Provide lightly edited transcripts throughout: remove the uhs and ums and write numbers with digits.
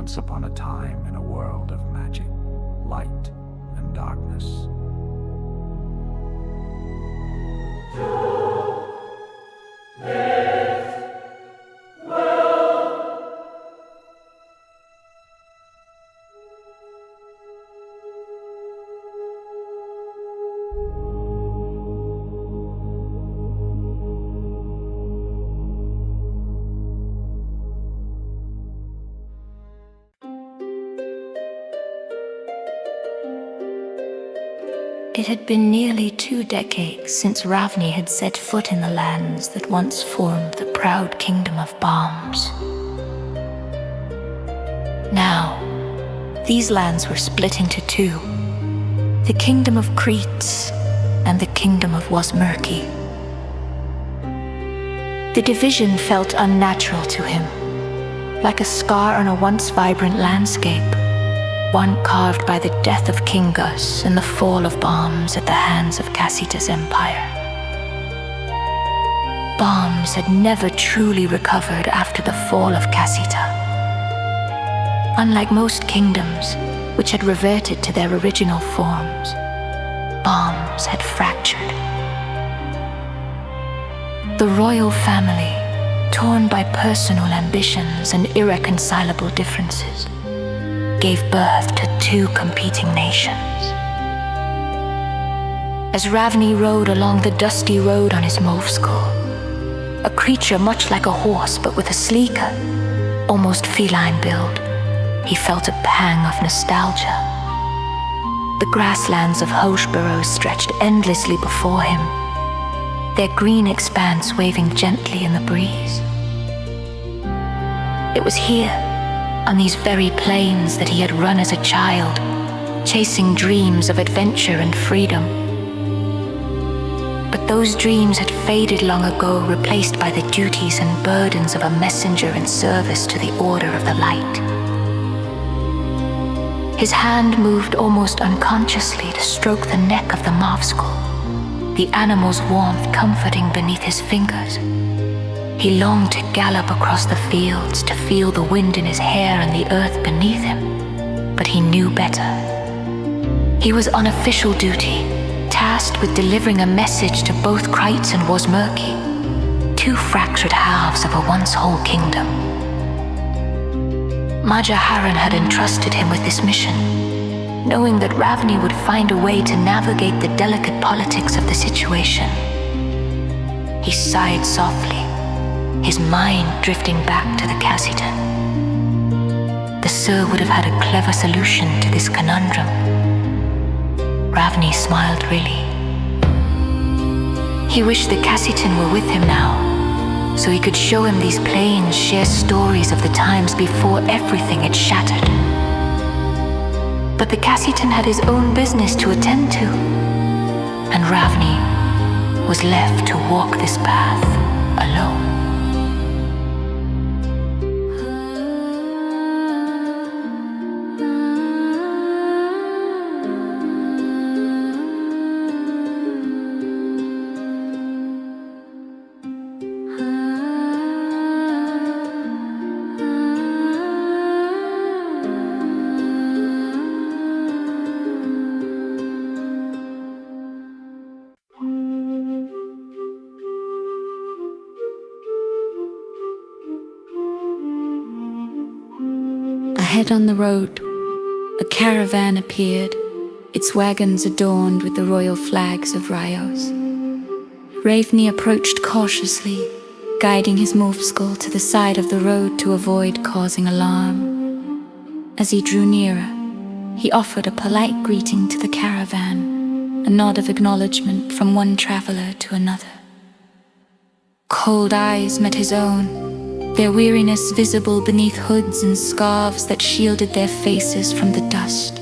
once upon a time in a world of magic, light, and darkness. It had been nearly 2 decades since Ravni had set foot in the lands that once formed the proud kingdom of Balms. Now, these lands were split into 2, the kingdom of Crete and the kingdom of Wasmurki. The division felt unnatural to him, like a scar on a once vibrant landscape, one carved by the death of King Gus and the fall of Balms at the hands of Cassita's empire. Balms had never truly recovered after the fall of Cassita. Unlike most kingdoms, which had reverted to their original forms, Balms had fractured. The royal family, torn by personal ambitions and irreconcilable differences, gave birth to 2 competing nations. As Ravni rode along the dusty road on his Movskull, a creature much like a horse but with a sleeker, almost feline build, he felt a pang of nostalgia. The grasslands of Hoshborough stretched endlessly before him, their green expanse waving gently in the breeze. It was here, on these very plains, that he had run as a child, chasing dreams of adventure and freedom. But those dreams had faded long ago, replaced by the duties and burdens of a messenger in service to the Order of the Light. His hand moved almost unconsciously to stroke the neck of the Movskull, the animal's warmth comforting beneath his fingers. He longed to gallop across the fields, to feel the wind in his hair and the earth beneath him, but he knew better. He was on official duty, tasked with delivering a message to both Crete and Wasmurki, 2 fractured halves of a once whole kingdom. Majaharan had entrusted him with this mission, knowing that Ravni would find a way to navigate the delicate politics of the situation. He sighed softly, his mind drifting back to the Cassitan. The Sir would have had a clever solution to this conundrum. Ravni smiled really. He wished the Cassitan were with him now, so he could show him these plains share stories of the times before everything had shattered. But the Cassitan had his own business to attend to, and Ravni was left to walk this path alone. Ahead on the road, a caravan appeared, its wagons adorned with the royal flags of Rios. Ravni approached cautiously, guiding his Movskull to the side of the road to avoid causing alarm. As he drew nearer, he offered a polite greeting to the caravan, a nod of acknowledgement from one traveler to another. Cold eyes met his own, their weariness visible beneath hoods and scarves that shielded their faces from the dust.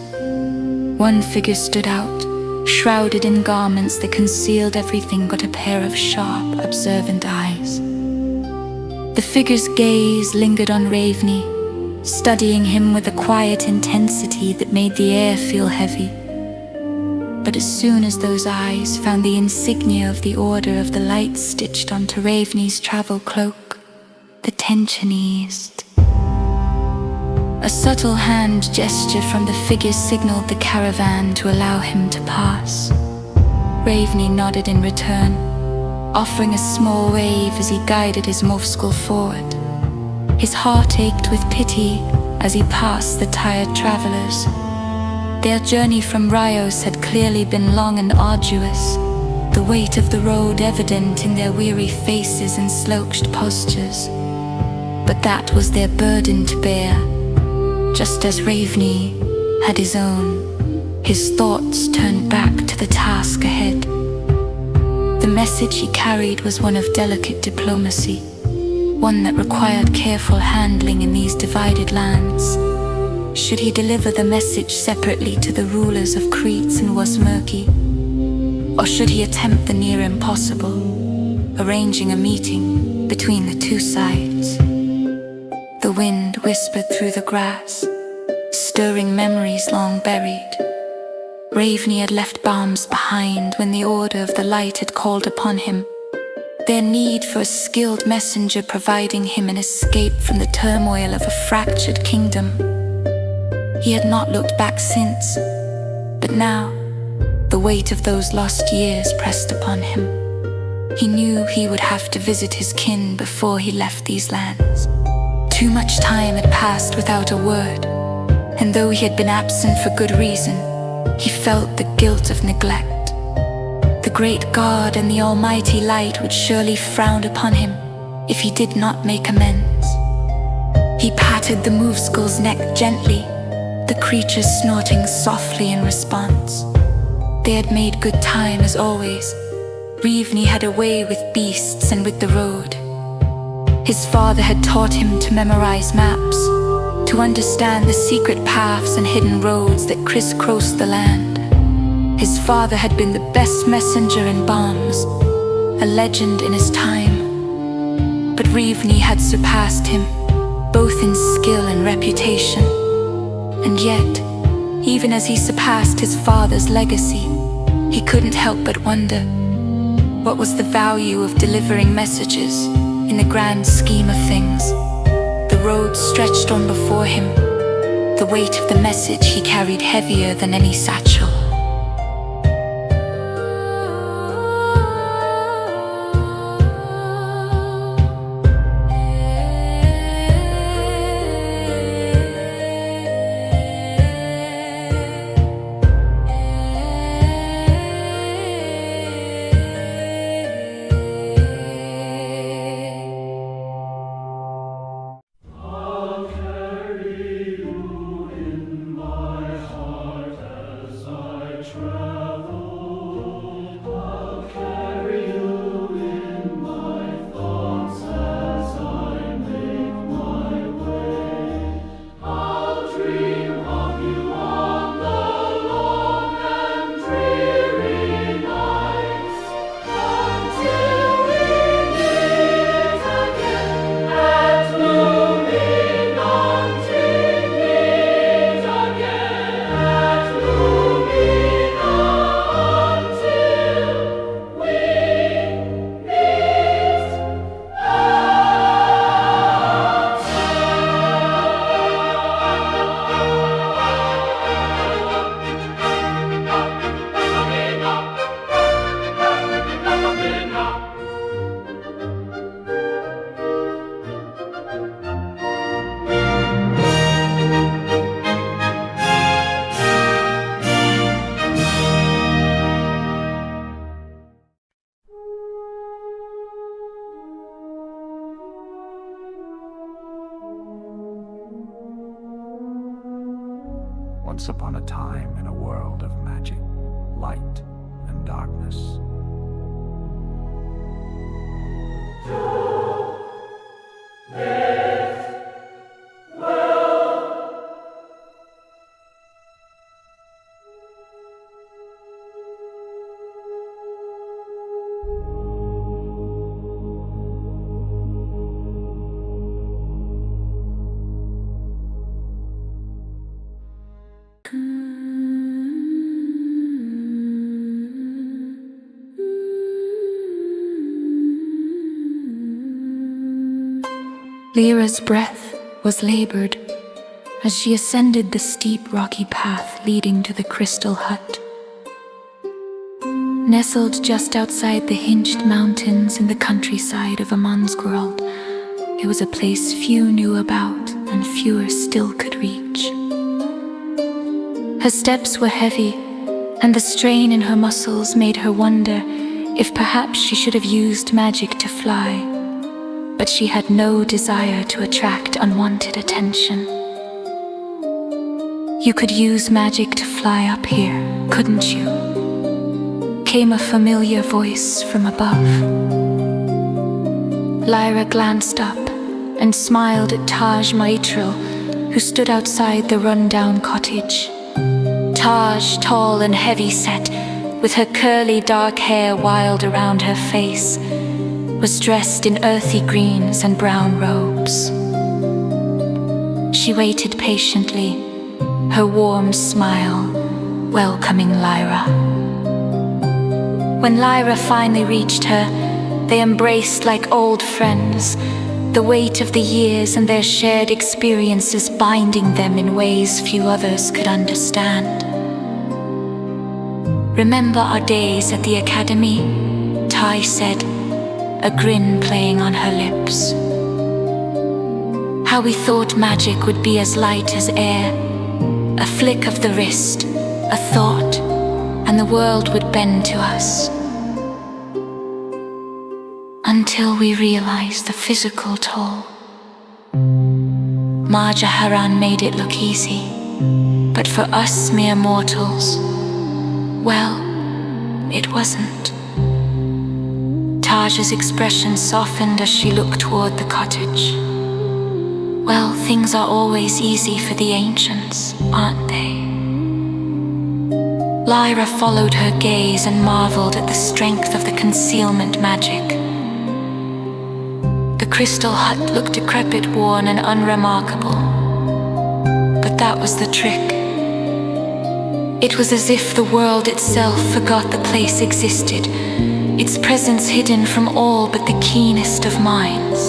One figure stood out, shrouded in garments that concealed everything but a pair of sharp, observant eyes. The figure's gaze lingered on Ravni, studying him with a quiet intensity that made the air feel heavy. But as soon as those eyes found the insignia of the Order of the Light stitched onto Ravni's travel cloak, the tension eased. A subtle hand gesture from the figure signaled the caravan to allow him to pass. Ravney nodded in return, offering a small wave as he guided his Movskull forward. His heart ached with pity as he passed the tired travelers. Their journey from Rios had clearly been long and arduous, the weight of the road evident in their weary faces and slouched postures. But that was their burden to bear, just as Ravney had his own. His thoughts turned back to the task ahead. The message he carried was one of delicate diplomacy, one that required careful handling in these divided lands. Should he deliver the message separately to the rulers of Crete and Wasmerki? Or should he attempt the near impossible, arranging a meeting between the two sides? The wind whispered through the grass, stirring memories long buried. Ravney had left bombs behind when the Order of the Light had called upon him, their need for a skilled messenger providing him an escape from the turmoil of a fractured kingdom. He had not looked back since, but now, the weight of those lost years pressed upon him. He knew he would have to visit his kin before he left these lands. Too much time had passed without a word, and though he had been absent for good reason, he felt the guilt of neglect. The great God and the almighty light would surely frown upon him if he did not make amends. He patted the Movskull's neck gently, the creature snorting softly in response. They had made good time as always. Ravney had a way with beasts and with the road. His father had taught him to memorize maps, to understand the secret paths and hidden roads that crisscrossed the land. His father had been the best messenger in bombs, a legend in his time. But Ravney had surpassed him, both in skill and reputation. And yet, even as he surpassed his father's legacy, he couldn't help but wonder, what was the value of delivering messages in the grand scheme of things? The road stretched on before him, the weight of the message he carried heavier than any satchel. Once upon a time in a world of magic, light, and darkness. Lyra's breath was labored, as she ascended the steep rocky path leading to the crystal hut. Nestled just outside the hinged mountains in the countryside of Aman's world, it was a place few knew about and fewer still could reach. Her steps were heavy, and the strain in her muscles made her wonder if perhaps she should have used magic to fly. But she had no desire to attract unwanted attention. "You could use magic to fly up here, couldn't you?" came a familiar voice from above. Lyra glanced up and smiled at Taj Maitro, who stood outside the run-down cottage. Taj, tall and heavy-set, with her curly dark hair wild around her face, was dressed in earthy greens and brown robes. She waited patiently, her warm smile welcoming Lyra. When Lyra finally reached her, they embraced like old friends, the weight of the years and their shared experiences binding them in ways few others could understand. "Remember our days at the academy?" Tai said, a grin playing on her lips. "How we thought magic would be as light as air, a flick of the wrist, a thought, and the world would bend to us. Until we realized the physical toll. Majaharan made it look easy, but for us mere mortals, well, it wasn't." Taj's expression softened as she looked toward the cottage. "Well, things are always easy for the ancients, aren't they?" Lyra followed her gaze and marveled at the strength of the concealment magic. The crystal hut looked decrepit, worn, and unremarkable. But that was the trick. It was as if the world itself forgot the place existed, its presence hidden from all but the keenest of minds.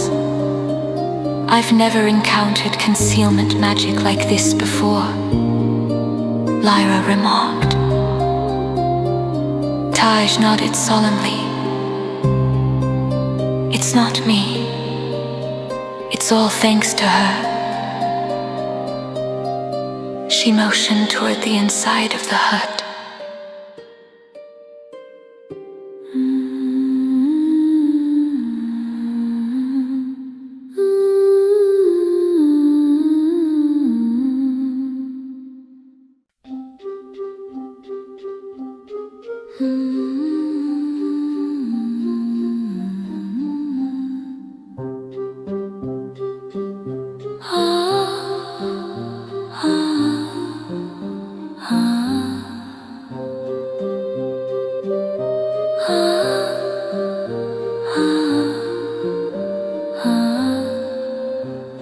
"I've never encountered concealment magic like this before," Lyra remarked. Taj nodded solemnly. "It's not me. It's all thanks to her." She motioned toward the inside of the hut.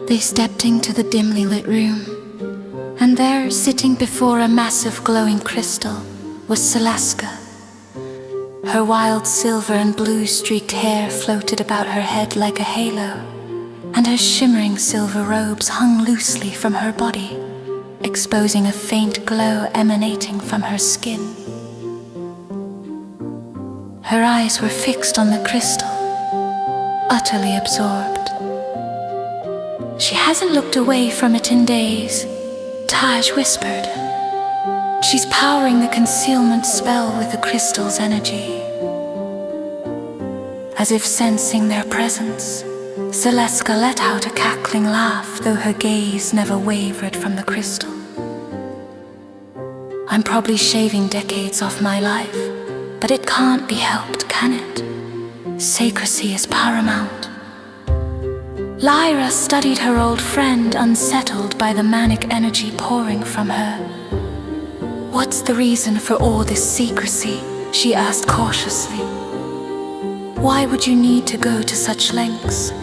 They stepped into the dimly lit room, and there, sitting before a massive glowing crystal, was Salaska. Her wild silver and blue streaked hair floated about her head like a halo, and her shimmering silver robes hung loosely from her body, exposing a faint glow emanating from her skin. Her eyes were fixed on the crystal, utterly absorbed. "She hasn't looked away from it in days," Taj whispered. "She's powering the concealment spell with the crystal's energy." As if sensing their presence, Celestka let out a cackling laugh, though her gaze never wavered from the crystal. "I'm probably shaving decades off my life, but it can't be helped, can it? Secrecy is paramount." Lyra studied her old friend, unsettled by the manic energy pouring from her. "What's the reason for all this secrecy?" she asked cautiously. "Why would you need to go to such lengths?"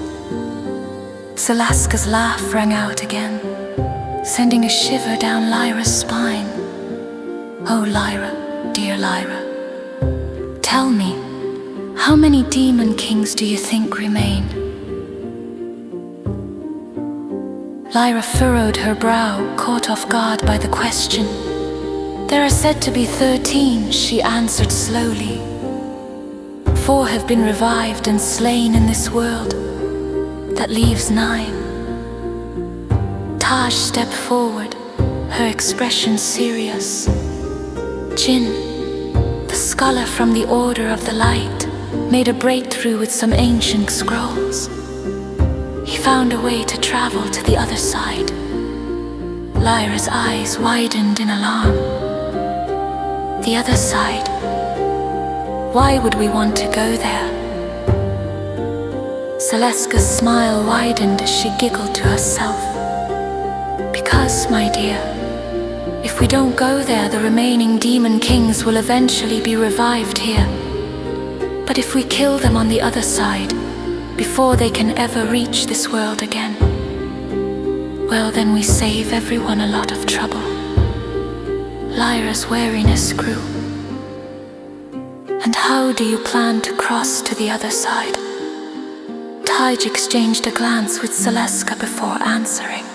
Salaska's laugh rang out again, sending a shiver down Lyra's spine. "Oh, Lyra, dear Lyra, tell me, how many demon kings do you think remain?" Lyra furrowed her brow, caught off guard by the question. "There are said to be 13, she answered slowly. 4 have been revived and slain in this world. That leaves 9. Taj stepped forward, her expression serious. Jin, the scholar from the Order of the Light, made a breakthrough with some ancient scrolls. He found a way to travel to the other side." Lyra's eyes widened in alarm. "The other side? Why would we want to go there?" Celesca's smile widened as she giggled to herself. "Because, my dear, if we don't go there, the remaining demon kings will eventually be revived here. But if we kill them on the other side, before they can ever reach this world again, well, then we save everyone a lot of trouble." Lyra's wariness grew. "And how do you plan to cross to the other side?" Taj exchanged a glance with Celesca before answering.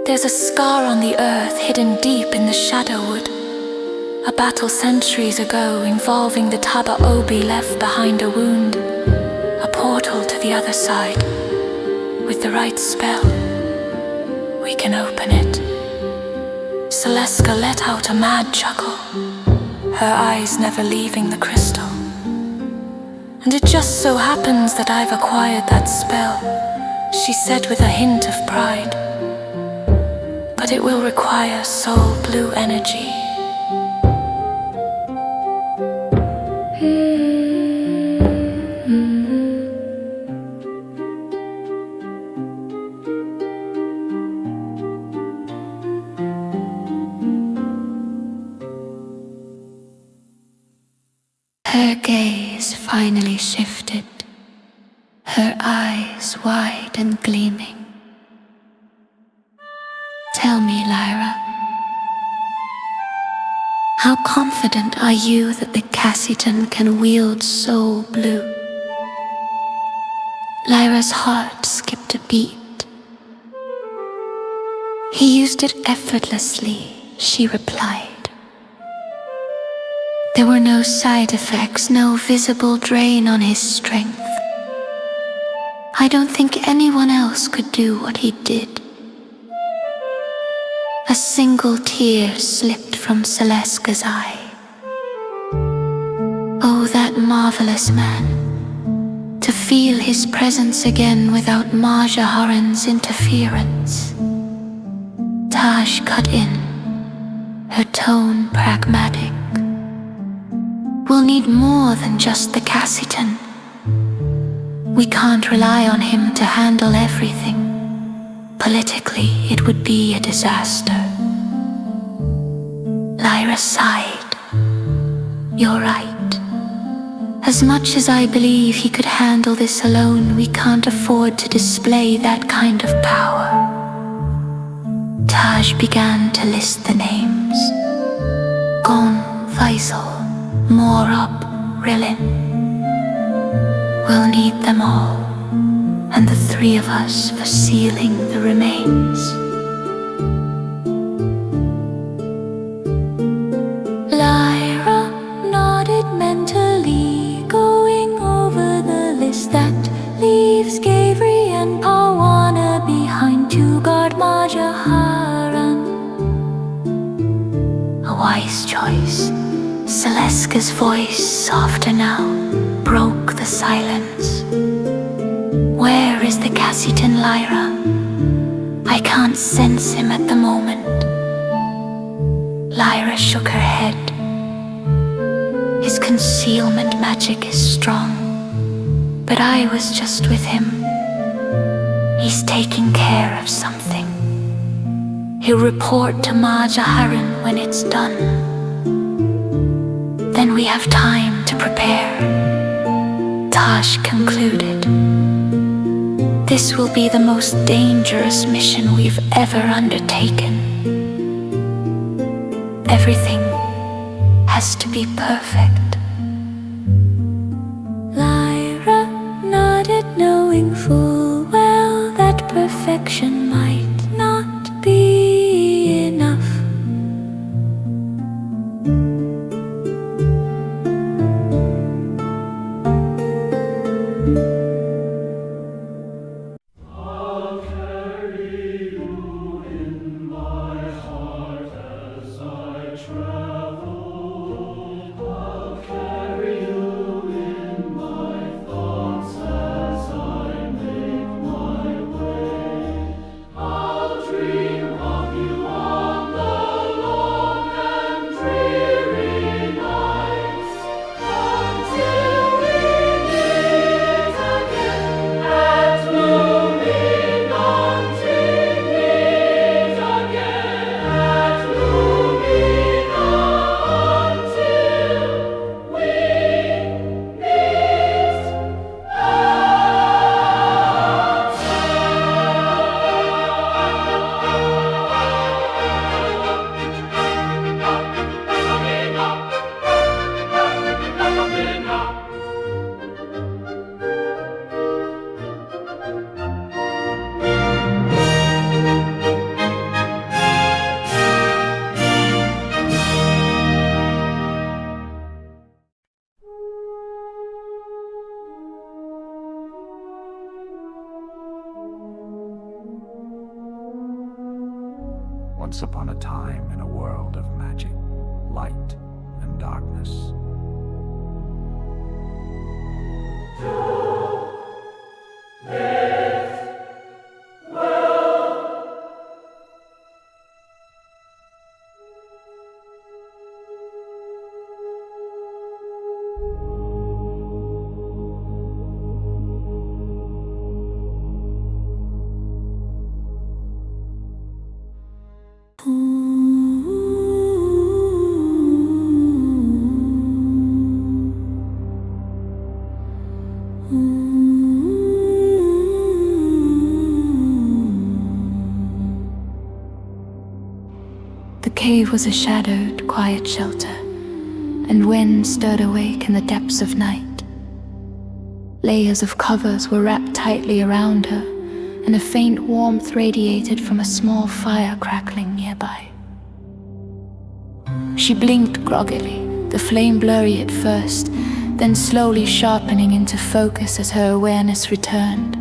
"There's a scar on the earth hidden deep in the Shadowwood. A battle centuries ago involving the Taba Obi left behind a wound. A portal to the other side. With the right spell, we can open it." Celesca let out a mad chuckle, her eyes never leaving the crystal. "And it just so happens that I've acquired that spell," she said with a hint of pride. "But it will require soul blue energy." Her gaze finally shifted, her eyes wide and gleaming. "Tell me, Lyra, how confident are you that the Cassitan can wield soul blue?" Lyra's heart skipped a beat. "He used it effortlessly," she replied. "There were no side effects, no visible drain on his strength. I don't think anyone else could do what he did." A single tear slipped from Celesca's eye. Oh, that marvelous man. To feel his presence again without Marjaharan's interference. Taj cut in, her tone pragmatic. "We'll need more than just the Cassitan. We can't rely on him to handle everything. Politically, it would be a disaster." Lyra sighed. "You're right. As much as I believe he could handle this alone, we can't afford to display that kind of power." Taj began to list the names. Gon, Faisal, Morab, Rilin. "We'll need them all, and the 3 of us for sealing the remains." Lyra nodded mentally, going over the list that leaves Gavri and Pawana behind to guard Marjaharan. A wise choice. Celesca's voice, softer now, broke the silence. "Where is the Cassitan, Lyra? I can't sense him at the moment." Lyra shook her head. "His concealment magic is strong, but I was just with him. He's taking care of something. He'll report to Marjaharan when it's done. Then we have time to prepare." Taj concluded. "This will be the most dangerous mission we've ever undertaken. Everything has to be perfect." Lyra nodded, knowing full well that perfection affection might not be enough. Once upon a time in a world of magic, light, and darkness. The cave was a shadowed, quiet shelter, and wind stirred awake in the depths of night. Layers of covers were wrapped tightly around her, and a faint warmth radiated from a small fire crackling nearby. She blinked groggily, the flame blurry at first, then slowly sharpening into focus as her awareness returned.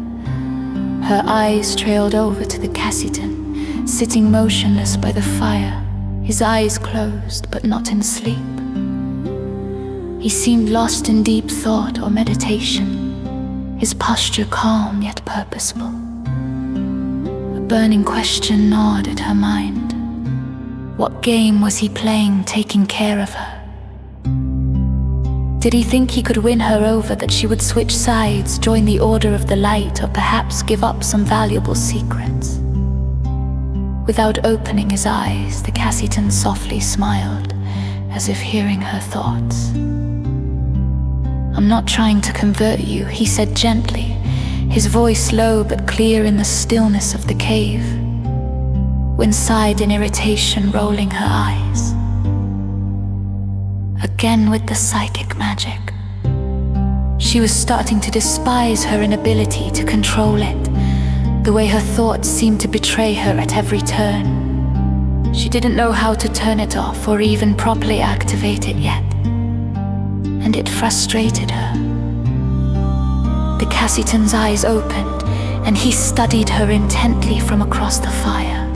Her eyes trailed over to the Cassitan, sitting motionless by the fire, his eyes closed but not in sleep. He seemed lost in deep thought or meditation, his posture calm yet purposeful. A burning question gnawed at her mind. What game was he playing, taking care of her? Did he think he could win her over, that she would switch sides, join the Order of the Light, or perhaps give up some valuable secrets? Without opening his eyes, the Cassitan softly smiled, as if hearing her thoughts. "I'm not trying to convert you," he said gently, his voice low but clear in the stillness of the cave. Wynn sighed in irritation, rolling her eyes. Again with the psychic magic. She was starting to despise her inability to control it, the way her thoughts seemed to betray her at every turn. She didn't know how to turn it off or even properly activate it yet, and it frustrated her. The Cassitan's eyes opened, and he studied her intently from across the fire.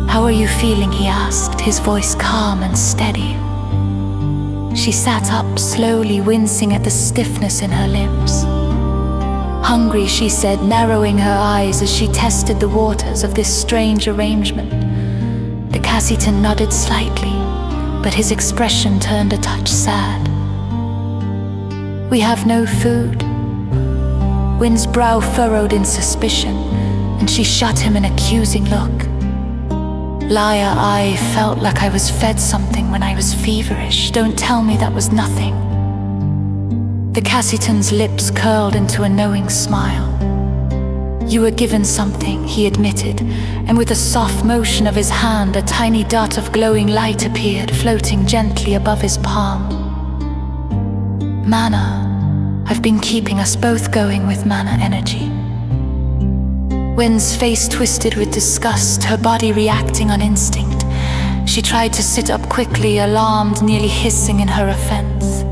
"How are you feeling?" he asked, his voice calm and steady. She sat up slowly, wincing at the stiffness in her limbs. "Hungry," she said, narrowing her eyes as she tested the waters of this strange arrangement. The Cassitan nodded slightly, but his expression turned a touch sad. "We have no food." Wynn's brow furrowed in suspicion, and she shot him an accusing look. "Liar, I felt like I was fed something when I was feverish. Don't tell me that was nothing." The Cassitan's lips curled into a knowing smile. "You were given something," he admitted, and with a soft motion of his hand, a tiny dot of glowing light appeared, floating gently above his palm. "Mana. I've been keeping us both going with mana energy." Wen's face twisted with disgust, her body reacting on instinct. She tried to sit up quickly, alarmed, nearly hissing in her offense.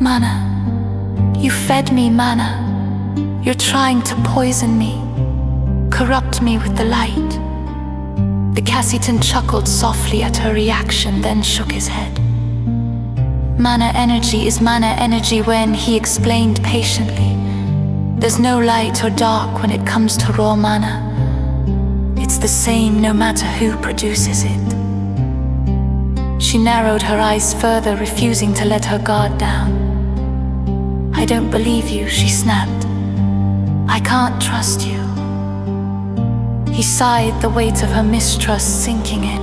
Mana, you fed me mana. You're trying to poison me, corrupt me with the light. The Cassitan chuckled softly at her reaction, then shook his head. Mana energy is mana energy, Wen, he explained patiently. There's no light or dark when it comes to raw mana. It's the same no matter who produces it. She narrowed her eyes further, refusing to let her guard down. I don't believe you, she snapped. I can't trust you. He sighed, the weight of her mistrust sinking in.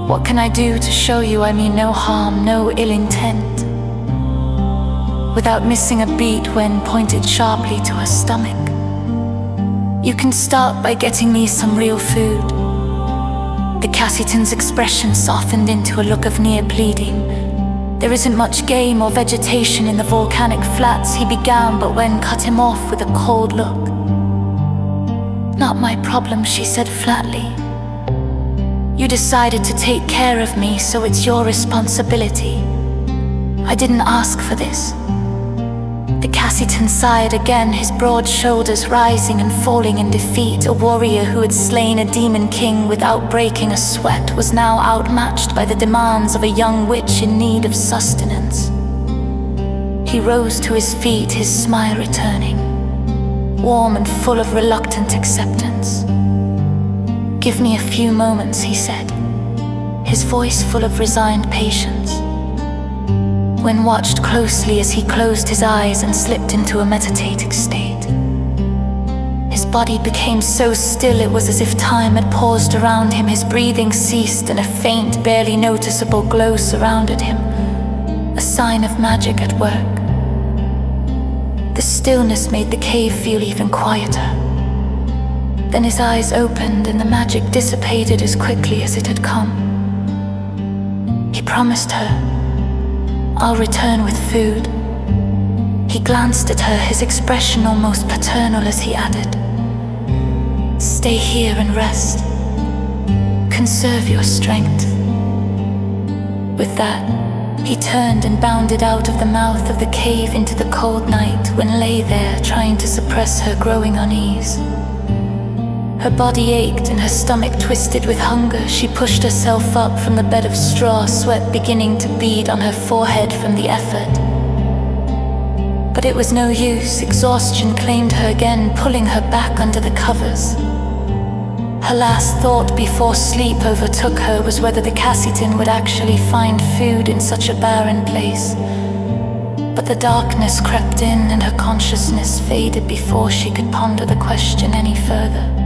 What can I do to show you I mean no harm, no ill intent? Without missing a beat, Wen pointed sharply to her stomach. You can start by getting me some real food. The Cassitan's expression softened into a look of near pleading. There isn't much game or vegetation in the volcanic flats, he began, but Wen cut him off with a cold look. Not my problem, she said flatly. You decided to take care of me, so it's your responsibility. I didn't ask for this. The Cassitan sighed again, his broad shoulders rising and falling in defeat. A warrior who had slain a demon king without breaking a sweat was now outmatched by the demands of a young witch in need of sustenance. He rose to his feet, his smile returning, warm and full of reluctant acceptance. Give me a few moments, he said, his voice full of resigned patience. Wen watched closely as he closed his eyes and slipped into a meditative state. His body became so still it was as if time had paused around him. His breathing ceased and a faint, barely noticeable glow surrounded him, a sign of magic at work. The stillness made the cave feel even quieter. Then his eyes opened and the magic dissipated as quickly as it had come. He promised her, I'll return with food. He glanced at her, his expression almost paternal as he added, stay here and rest. Conserve your strength. With that, he turned and bounded out of the mouth of the cave into the cold night. Wen lay there, trying to suppress her growing unease. Her body ached and her stomach twisted with hunger. She pushed herself up from the bed of straw, sweat beginning to bead on her forehead from the effort. But it was no use. Exhaustion claimed her again, pulling her back under the covers. Her last thought before sleep overtook her was whether the Cassitan would actually find food in such a barren place. But the darkness crept in and her consciousness faded before she could ponder the question any further.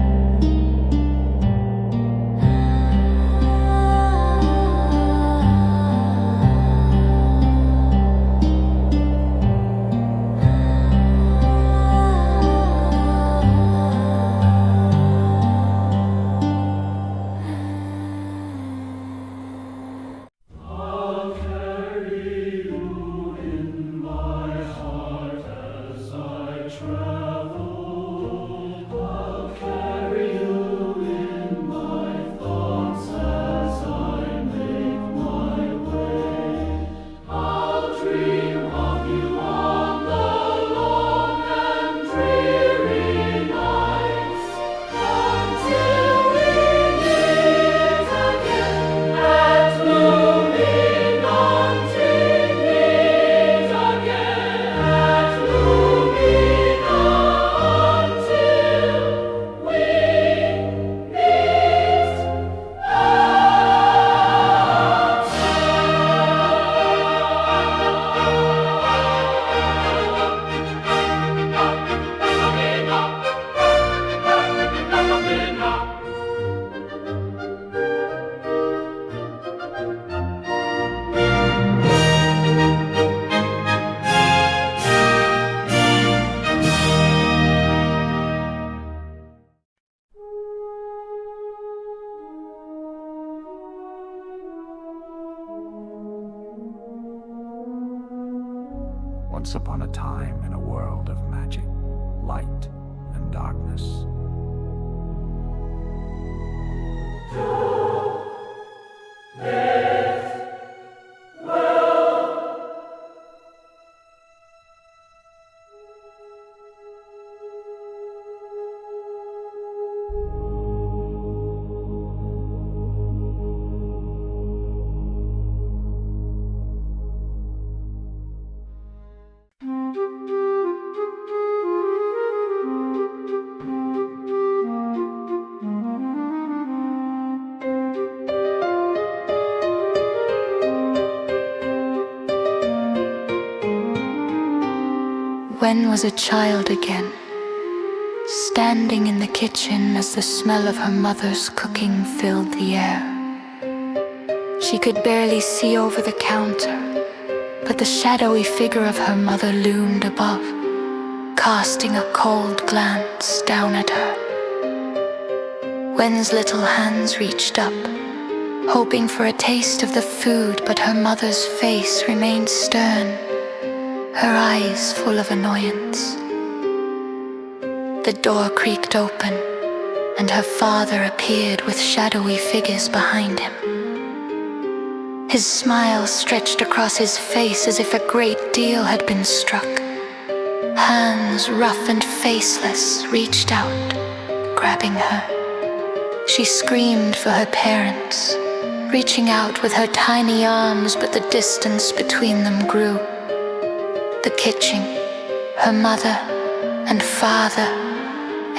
Once upon a time in a world of magic, light, and darkness. Wen was a child again, standing in the kitchen as the smell of her mother's cooking filled the air. She could barely see over the counter, but the shadowy figure of her mother loomed above, casting a cold glance down at her. Wen's little hands reached up, hoping for a taste of the food, but her mother's face remained stern, her eyes full of annoyance. The door creaked open, and her father appeared with shadowy figures behind him. His smile stretched across his face as if a great deal had been struck. Hands, rough and faceless, reached out, grabbing her. She screamed for her parents, reaching out with her tiny arms, but the distance between them grew. The kitchen, her mother and father,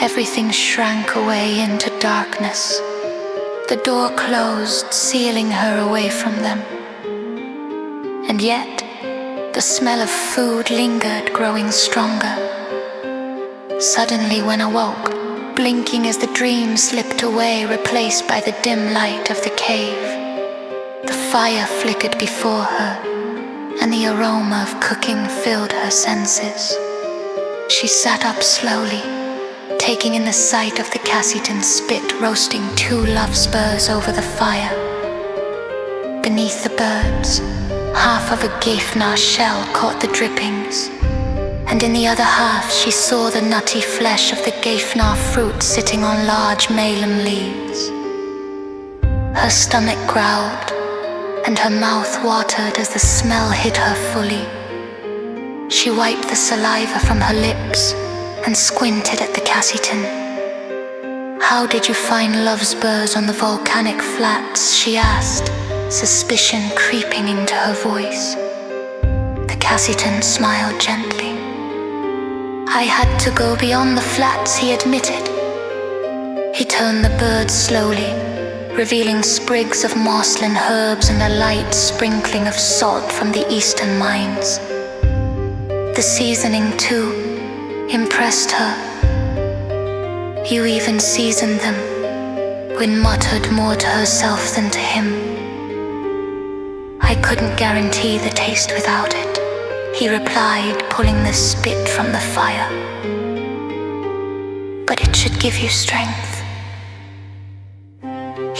everything shrank away into darkness. The door closed, sealing her away from them. And yet, the smell of food lingered, growing stronger. Suddenly, Wen awoke, blinking as the dream slipped away, replaced by the dim light of the cave. The fire flickered before her, and the aroma of cooking filled her senses. She sat up slowly, taking in the sight of the Cassitan spit roasting 2 love spurs over the fire. Beneath the birds, half of a Gefnar shell caught the drippings, and in the other half she saw the nutty flesh of the Gefnar fruit sitting on large malum leaves. Her stomach growled, and her mouth watered as the smell hit her fully. She wiped the saliva from her lips and squinted at the Cassitan. "How did you find love spurs on the volcanic flats?" she asked, suspicion creeping into her voice. The Cassitan smiled gently. "I had to go beyond the flats," he admitted. He turned the bird slowly, revealing sprigs of moslin herbs and a light sprinkling of salt from the eastern mines. The seasoning, too, impressed her. "You even seasoned them," Wen muttered more to herself than to him. "I couldn't guarantee the taste without it," he replied, pulling the spit from the fire. "But it should give you strength."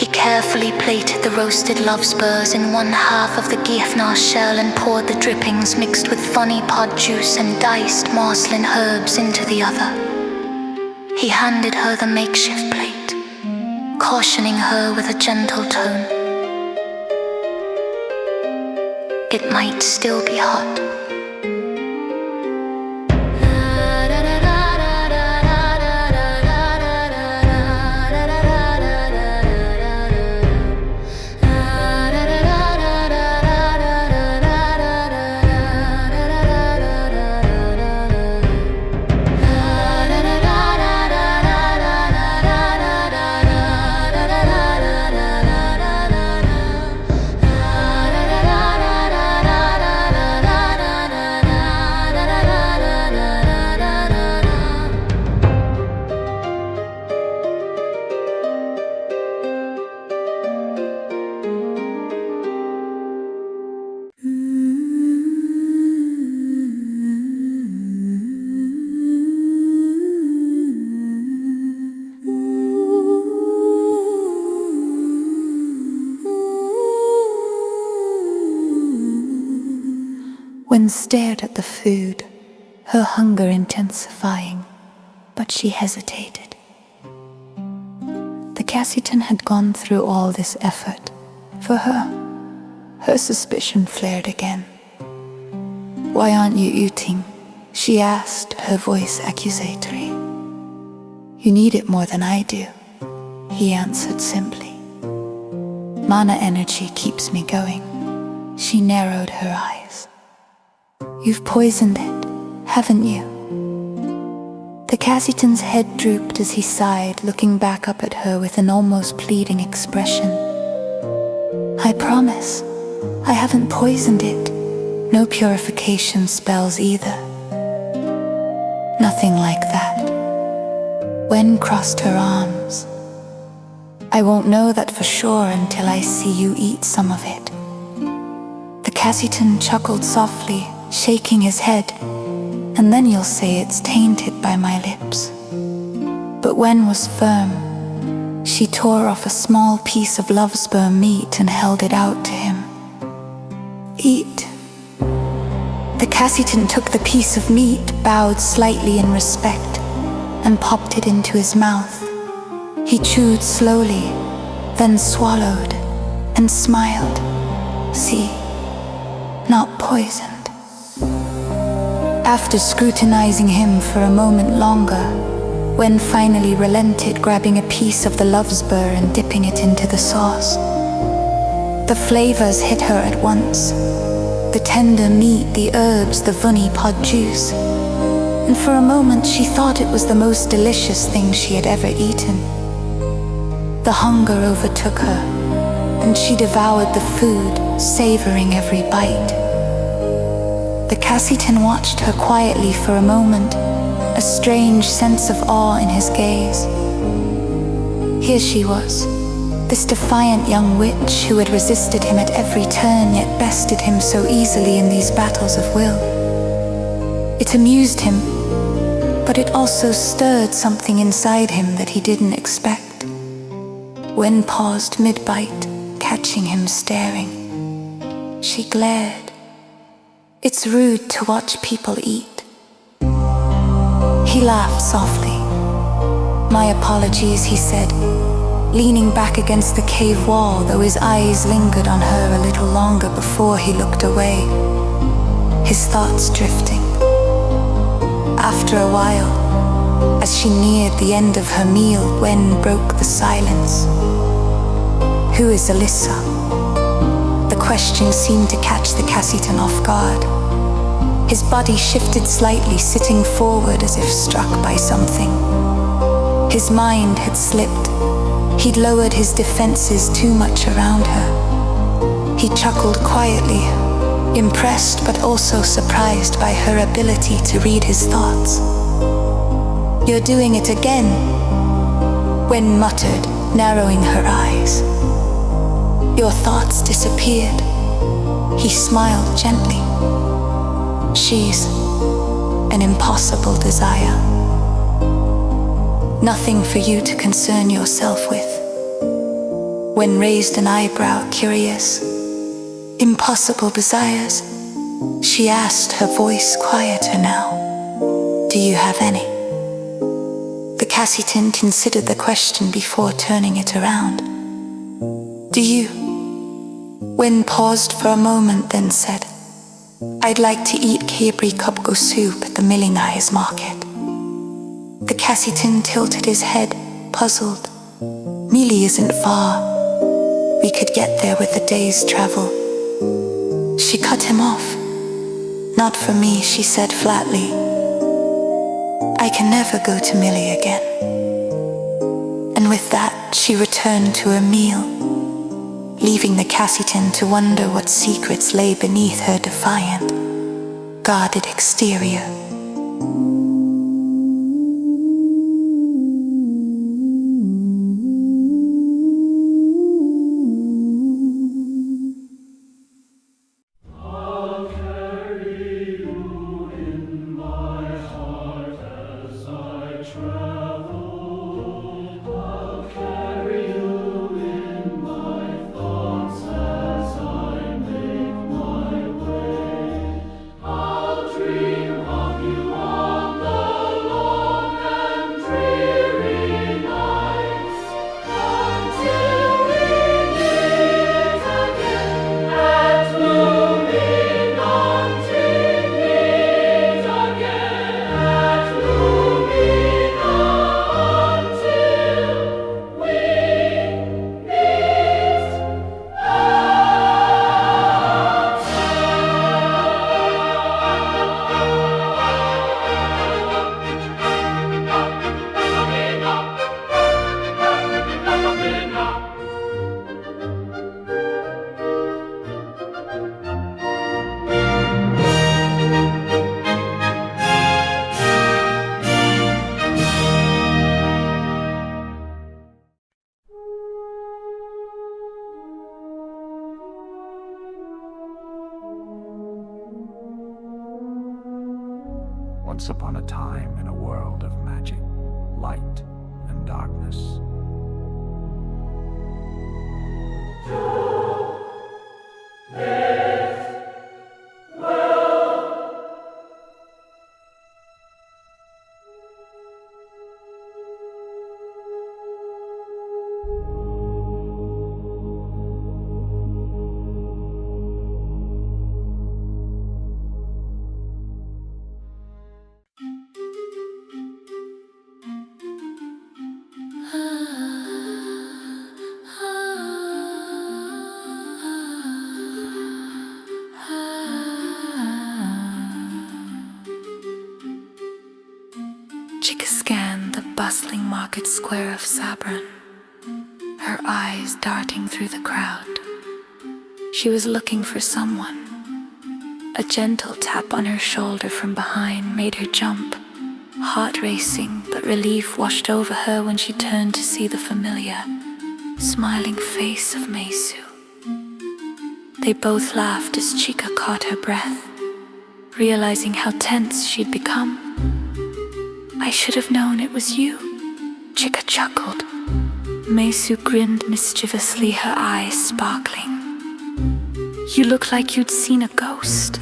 He carefully plated the roasted love spurs in 1/2 of the Gefnar shell and poured the drippings mixed with funny pod juice and diced moslin herbs into the other. He handed her the makeshift plate, cautioning her with a gentle tone. "It might still be hot." Wen stared at the food, her hunger intensifying. but she hesitated. The Cassitan had gone through all this effort for her. Her suspicion flared again. "Why aren't you eating?" she asked, her voice accusatory. "You need it more than I do," he answered simply. "Mana energy keeps me going." She narrowed her eyes. "You've poisoned it, haven't you?" The Cassitan's head drooped as he sighed, looking back up at her with an almost pleading expression. "I promise, I haven't poisoned it. No purification spells either." "Nothing like that." Wen crossed her arms. "I won't know that for sure until I see you eat some of it." The Cassitan chuckled softly, shaking his head. "And then you'll say it's tainted by my lips." But Wen was firm. She tore off a small piece of lovesper meat and held it out to him. "Eat." The Cassitan took the piece of meat, bowed slightly in respect, and popped it into his mouth. He chewed slowly, then swallowed, and smiled. "See, not poisoned." After scrutinizing him for a moment longer, Wen finally relented, grabbing a piece of the lovesper and dipping it into the sauce. The flavors hit her at once. The tender meat, the herbs, the vuni pod juice. And for a moment she thought it was the most delicious thing she had ever eaten. The hunger overtook her, and she devoured the food, savoring every bite. The Cassitan watched her quietly for a moment, a strange sense of awe in his gaze. Here she was, this defiant young witch who had resisted him at every turn, yet bested him so easily in these battles of will. It amused him, but it also stirred something inside him that he didn't expect. Wen paused mid-bite, catching him staring. She glared. "It's rude to watch people eat." He laughed softly. "My apologies," he said, leaning back against the cave wall, though his eyes lingered on her a little longer before he looked away, his thoughts drifting. After a while, as she neared the end of her meal, Wen broke the silence. "Who is Alyssa?" The question seemed to catch the Cassitan off guard. His body shifted slightly, sitting forward as if struck by something. His mind had slipped. He'd lowered his defenses too much around her. He chuckled quietly, impressed but also surprised by her ability to read his thoughts. "You're doing it again," Wen muttered, narrowing her eyes. "Your thoughts disappeared." He smiled gently. "She's an impossible desire. Nothing for you to concern yourself with." Wen raised an eyebrow, curious. "Impossible desires?" she asked, her voice quieter now. "Do you have any?" The Cassitan considered the question before turning it around. "Do you?" Wen paused for a moment, then said, "I'd like to eat Kabri Kubgo soup at the Milling Eyes market." The Cassitan tilted his head, puzzled. "Mili isn't far. We could get there with a day's travel." She cut him off. "Not for me," she said flatly. "I can never go to Millie again." And with that, she returned to her meal, leaving the Cassitan to wonder what secrets lay beneath her defiant, guarded exterior. Once upon a time in a world of magic, light, and darkness. Chica scanned the bustling market square of Sabran, her eyes darting through the crowd. She was looking for someone. A gentle tap on her shoulder from behind made her jump. Heart racing, but relief washed over her when she turned to see the familiar, smiling face of Mesu. They both laughed as Chica caught her breath, realizing how tense she'd become. "I should have known it was you," Chica chuckled. Mesu grinned mischievously, her eyes sparkling. "You look like you'd seen a ghost.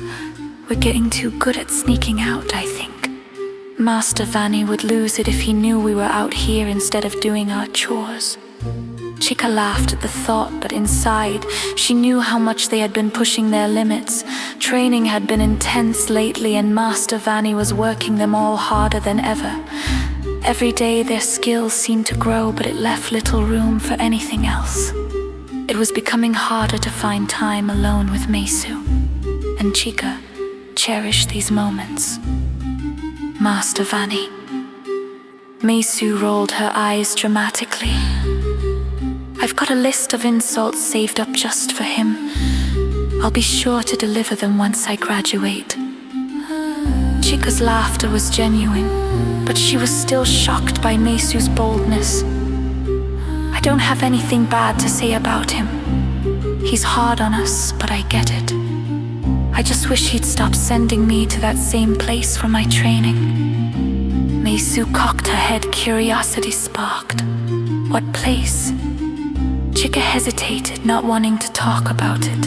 We're getting too good at sneaking out, I think. Master Vanni would lose it if he knew we were out here instead of doing our chores." Chica laughed at the thought, but inside, she knew how much they had been pushing their limits. Training had been intense lately, and Master Vanni was working them all harder than ever. Every day their skills seemed to grow, but it left little room for anything else. It was becoming harder to find time alone with Mesu, and Chica cherished these moments. Master Vanni. Mesu rolled her eyes dramatically. "I've got a list of insults saved up just for him. I'll be sure to deliver them once I graduate." Chica's laughter was genuine, but she was still shocked by Mesu's boldness. "I don't have anything bad to say about him. He's hard on us, but I get it. I just wish he'd stop sending me to that same place for my training." Mesu cocked her head, curiosity sparked. "What place?" Chica hesitated, not wanting to talk about it.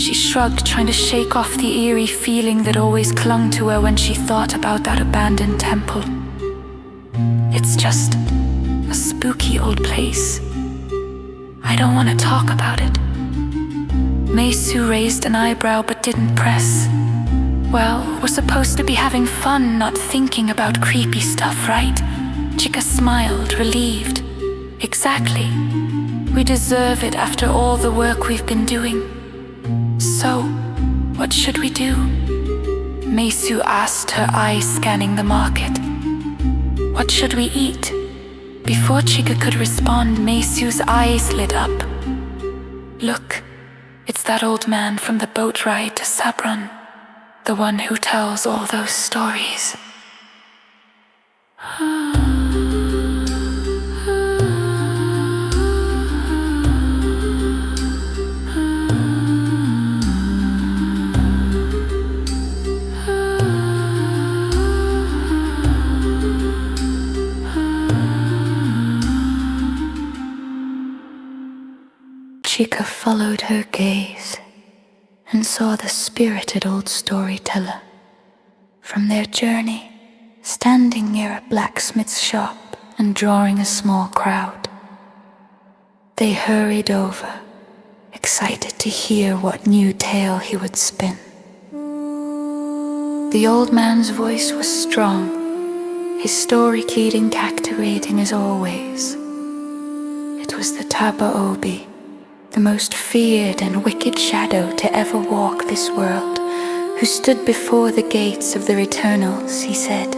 She shrugged, trying to shake off the eerie feeling that always clung to her when she thought about that abandoned temple. "It's just a spooky old place. I don't want to talk about it." Mesu raised an eyebrow but didn't press. "Well, we're supposed to be having fun, not thinking about creepy stuff, right?" Chica smiled, relieved. "Exactly. We deserve it after all the work we've been doing. So, what should we do?" Mesu asked, her eyes scanning the market. "What should we eat?" Before Chica could respond, Mesu's eyes lit up. "Look, it's that old man from the boat ride to Sabran, the one who tells all those stories." Chica followed her gaze and saw the spirited old storyteller. From their journey, standing near a blacksmith's shop and drawing a small crowd. They hurried over, excited to hear what new tale he would spin. The old man's voice was strong, his story keyed and captivating as always. It was the Taba-Obi, the most feared and wicked shadow to ever walk this world, who stood before the gates of the Eternals, he said,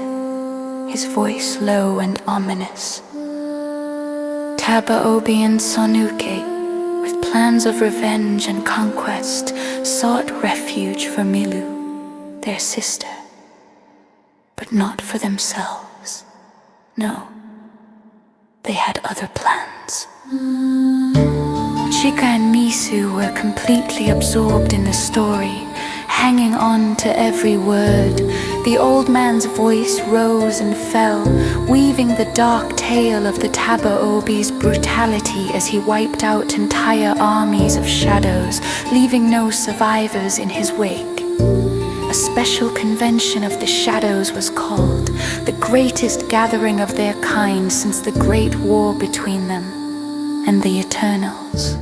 his voice low and ominous. Taba-Obi and Sonuke, with plans of revenge and conquest, sought refuge for Milu, their sister, but not for themselves. No, they had other plans. Chica and Mesu were completely absorbed in the story, hanging on to every word, The old man's voice rose and fell, weaving the dark tale of the Taba-Obi's brutality as he wiped out entire armies of shadows, leaving no survivors in his wake. A special convention of the shadows was called, the greatest gathering of their kind since the great war between them and the Eternals.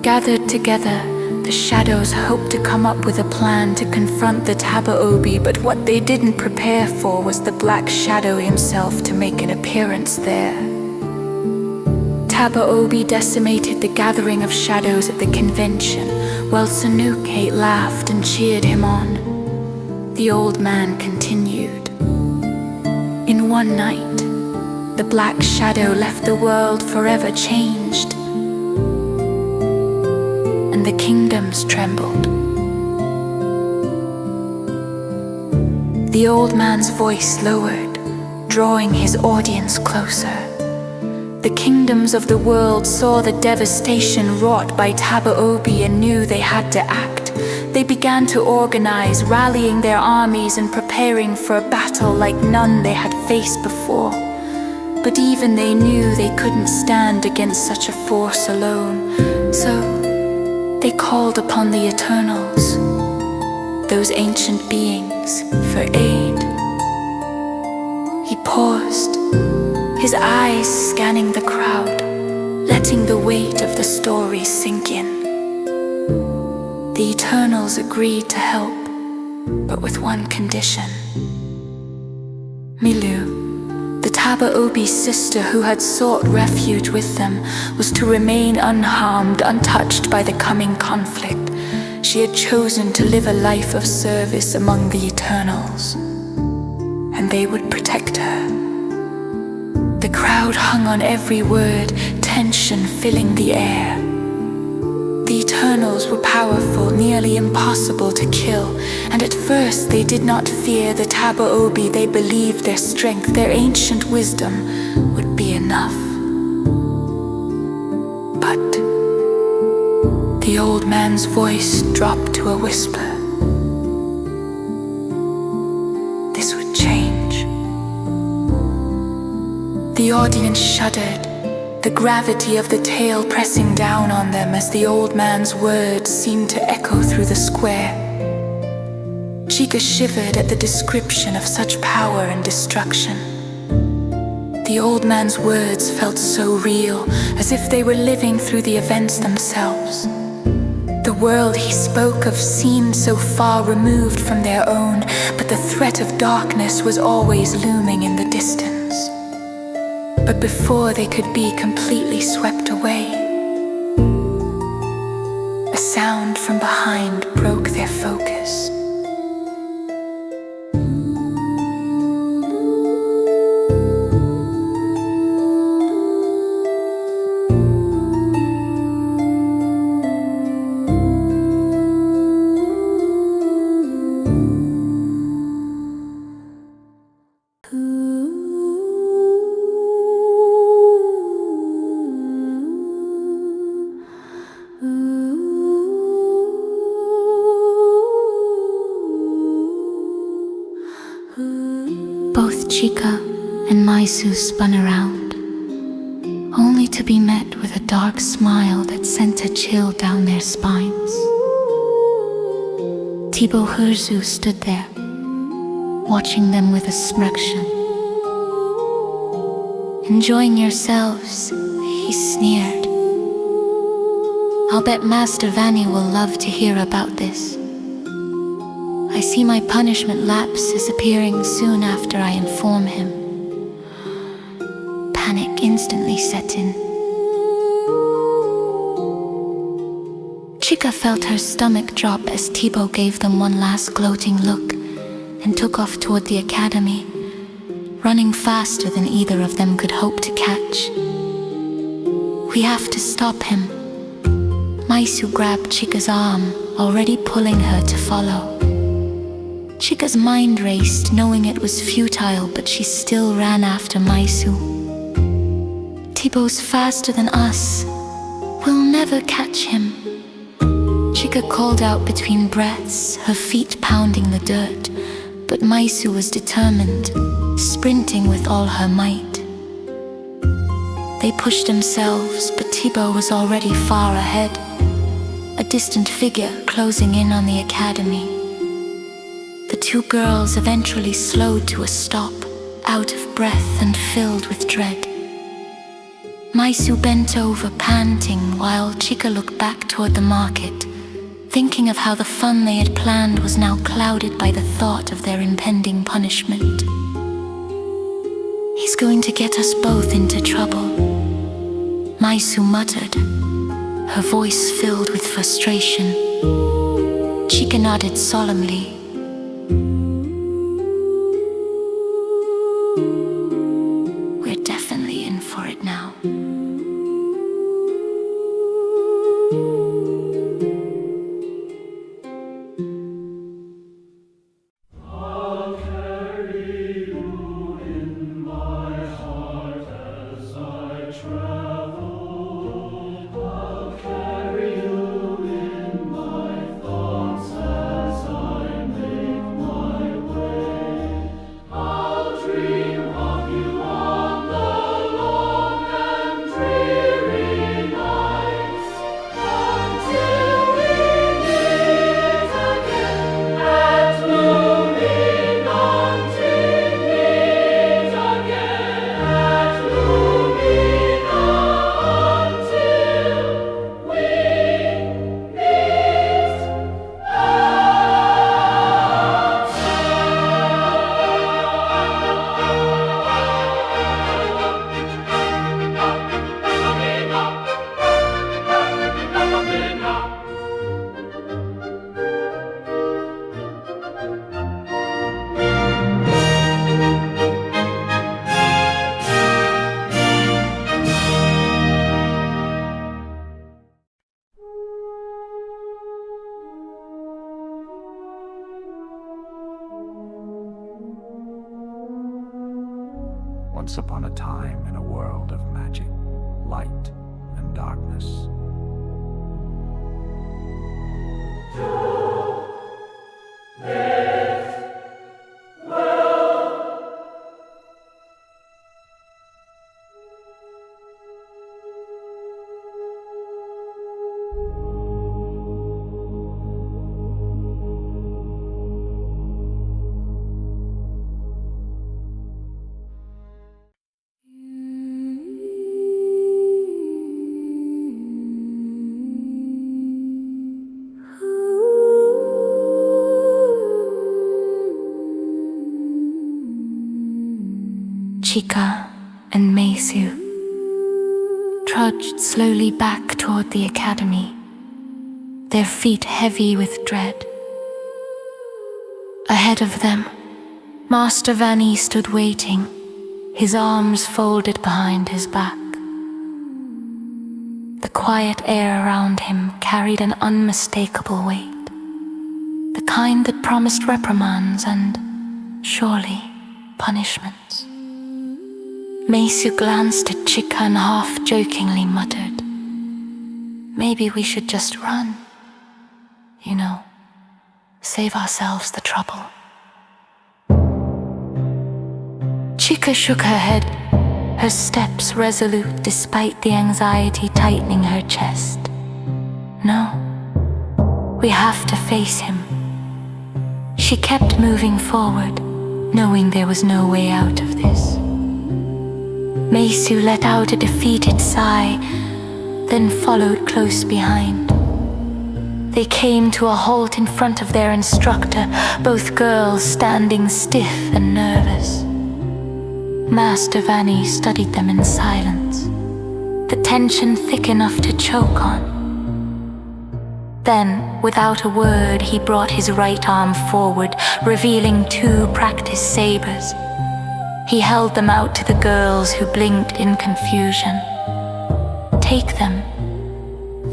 Gathered together, the shadows hoped to come up with a plan to confront the Taba-Obi, but what they didn't prepare for was the Black Shadow himself to make an appearance there. Taba-Obi decimated the gathering of shadows at the convention, while Sanuke laughed and cheered him on. The old man continued. In one night, the Black Shadow left the world forever changed, and the kingdoms trembled. The old man's voice lowered, drawing his audience closer. The kingdoms of the world saw the devastation wrought by Taba-Obi and knew they had to act. They began to organize, rallying their armies and preparing for a battle like none they had faced before. But even they knew they couldn't stand against such a force alone. So they called upon the Eternals, those ancient beings, for aid. He paused, his eyes scanning the crowd, letting the weight of the story sink in. The Eternals agreed to help, but with one condition. Milu, the Taba-Obi's sister who had sought refuge with them, was to remain unharmed, untouched by the coming conflict. She had chosen to live a life of service among the Eternals, and they would protect her. The crowd hung on every word, tension filling the air. The Eternals were powerful, nearly impossible to kill, and at first they did not fear the Taba-Obi. They believed their strength, their ancient wisdom would be enough. But the old man's voice dropped to a whisper. This would change. The audience shuddered, the gravity of the tale pressing down on them as the old man's words seemed to echo through the square. Chica shivered at the description of such power and destruction. The old man's words felt so real, as if they were living through the events themselves. The world he spoke of seemed so far removed from their own, but the threat of darkness was always looming in the distance. But before they could be completely swept away, a sound from behind broke their focus. Both Chica and Maisu spun around, only to be met with a dark smile that sent a chill down their spines. Thibaut Herzu stood there, watching them with a smirction. "Enjoying yourselves," he sneered. "I'll bet Master Vanni will love to hear about this. I see my punishment lapse is appearing soon after I inform him." Panic instantly set in. Chica felt her stomach drop as Thibaut gave them one last gloating look and took off toward the academy, running faster than either of them could hope to catch. "We have to stop him." Maisu grabbed Chica's arm, already pulling her to follow. Chica's mind raced, knowing it was futile, but she still ran after Maisu. "Thibaut's faster than us. We'll never catch him." Chica called out between breaths, her feet pounding the dirt. But Maisu was determined, sprinting with all her might. They pushed themselves, but Thibaut was already far ahead, a distant figure closing in on the academy. The two girls eventually slowed to a stop, out of breath and filled with dread. Maisu bent over, panting, while Chika looked back toward the market, thinking of how the fun they had planned was now clouded by the thought of their impending punishment. "He's going to get us both into trouble," Maisu muttered, her voice filled with frustration. Chika nodded solemnly. "We're definitely in for it now." Once upon a time in a world of magic, light, and darkness. Chika and Maisu trudged slowly back toward the academy, their feet heavy with dread. Ahead of them, Master Vanny stood waiting, his arms folded behind his back. The quiet air around him carried an unmistakable weight, the kind that promised reprimands and, surely, punishments. Maisu glanced at Chika and half-jokingly muttered, "Maybe we should just run. You know, save ourselves the trouble." Chika shook her head, her steps resolute despite the anxiety tightening her chest. "No, we have to face him." She kept moving forward, knowing there was no way out of this. Maisu let out a defeated sigh, then followed close behind. They came to a halt in front of their instructor, both girls standing stiff and nervous. Master Vanny studied them in silence, the tension thick enough to choke on. Then, without a word, he brought his right arm forward, revealing 2 practiced sabers. He held them out to the girls, who blinked in confusion. "Take them,"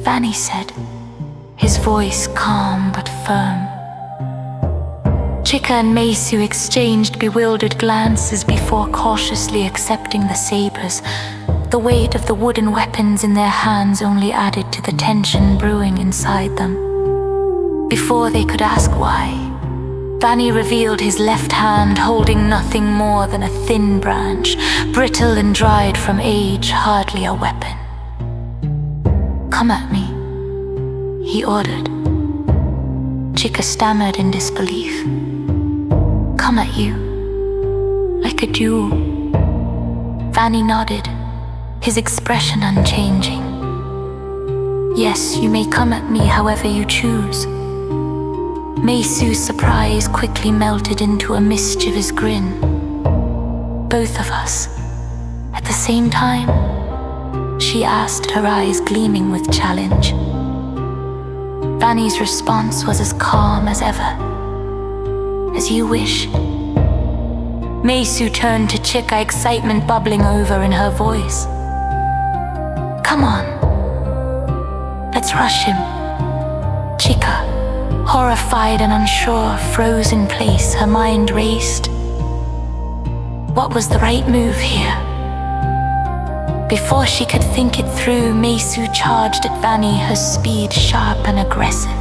Vanny said, his voice calm but firm. Chika and Maisu exchanged bewildered glances before cautiously accepting the sabers. The weight of the wooden weapons in their hands only added to the tension brewing inside them. Before they could ask why, Vanny revealed his left hand holding nothing more than a thin branch, brittle and dried from age, hardly a weapon. "Come at me," he ordered. Chica stammered in disbelief. "Come at you? Like a duel?" Vanny nodded, his expression unchanging. "Yes, you may come at me however you choose." Meisu's surprise quickly melted into a mischievous grin. "Both of us, at the same time?" she asked, her eyes gleaming with challenge. Vanny's response was as calm as ever. "As you wish." Meisu turned to Chica, excitement bubbling over in her voice. "Come on, let's rush him." Chica, horrified and unsure, froze in place, her mind raced. What was the right move here? Before she could think it through, Meisu charged at Vanny, her speed sharp and aggressive.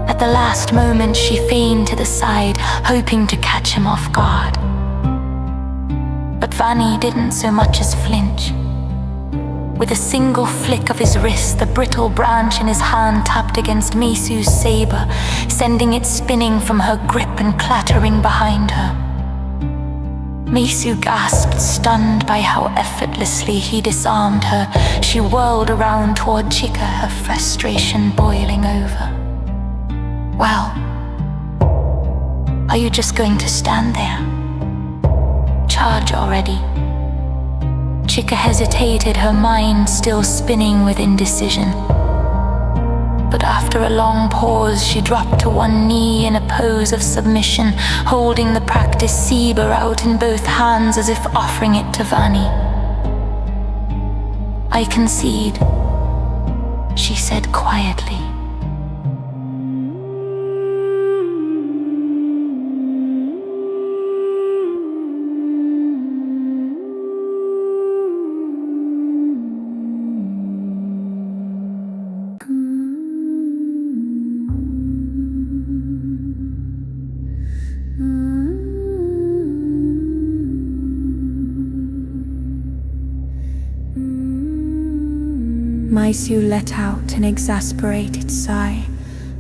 At the last moment, she feigned to the side, hoping to catch him off guard. But Vanny didn't so much as flinch. With a single flick of his wrist, the brittle branch in his hand tapped against Meisu's saber, sending it spinning from her grip and clattering behind her. Meisu gasped, stunned by how effortlessly he disarmed her. She whirled around toward Chica, her frustration boiling over. "Well, are you just going to stand there? Charge already." Chica hesitated, her mind still spinning with indecision. But after a long pause, she dropped to one knee in a pose of submission, holding the practiced saber out in both hands as if offering it to Vanny. "I concede," she said quietly. Meisu let out an exasperated sigh,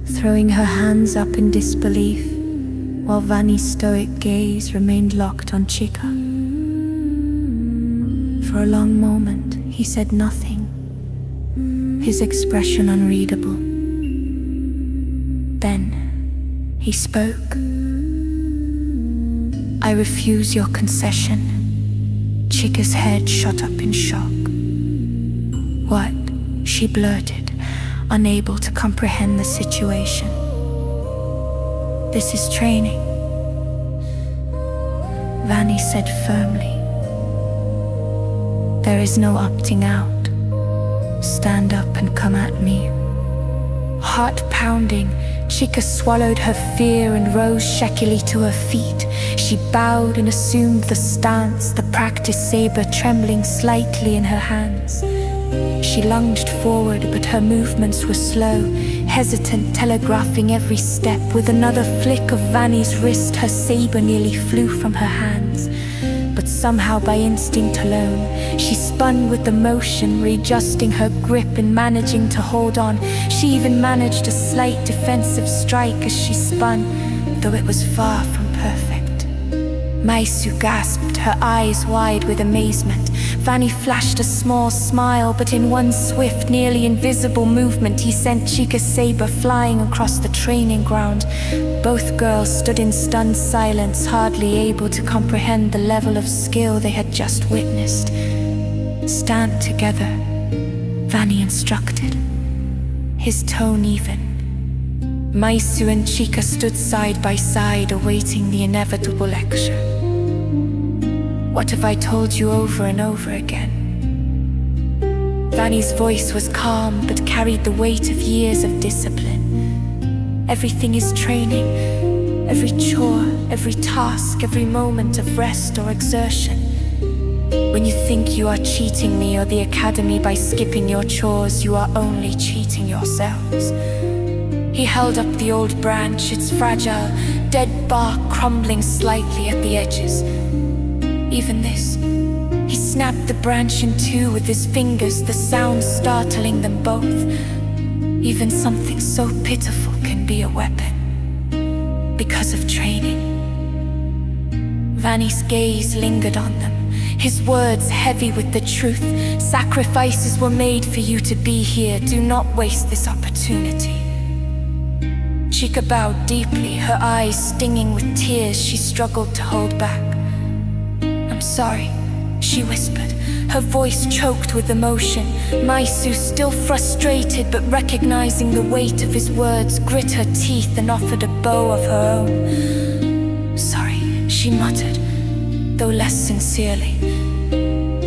throwing her hands up in disbelief, while Vanny's stoic gaze remained locked on Chica. For a long moment, he said nothing, his expression unreadable. Then, he spoke. "I refuse your concession." Chica's head shot up in shock. "What?" she blurted, unable to comprehend the situation. "This is training," Vanny said firmly. "There is no opting out. Stand up and come at me." Heart pounding, Chica swallowed her fear and rose shakily to her feet. She bowed and assumed the stance, the practiced saber trembling slightly in her hands. She lunged forward, but her movements were slow, hesitant, telegraphing every step. With another flick of Vanny's wrist, her saber nearly flew from her hands. But somehow, by instinct alone, she spun with the motion, readjusting her grip and managing to hold on. She even managed a slight defensive strike as she spun, though it was far from perfect. Meisu gasped, her eyes wide with amazement. Vanny flashed a small smile, but in one swift, nearly invisible movement, he sent Chica's saber flying across the training ground. Both girls stood in stunned silence, hardly able to comprehend the level of skill they had just witnessed. "Stand together," Vanny instructed, his tone even. Meisu and Chica stood side by side, awaiting the inevitable lecture. "What have I told you over and over again?" Vanny's voice was calm, but carried the weight of years of discipline. "Everything is training. Every chore, every task, every moment of rest or exertion. When you think you are cheating me or the academy by skipping your chores, you are only cheating yourselves. He held up the old branch, its fragile, dead bark crumbling slightly at the edges. Even this, he snapped the branch in two with his fingers, the sound startling them both. Even something so pitiful can be a weapon, because of training. Vanny's gaze lingered on them, his words heavy with the truth. Sacrifices were made for you to be here. Do not waste this opportunity. Chica bowed deeply, her eyes stinging with tears she struggled to hold back. "I'm sorry," she whispered, her voice choked with emotion. Maisu, still frustrated but recognizing the weight of his words, grit her teeth and offered a bow of her own. "Sorry," she muttered, though less sincerely.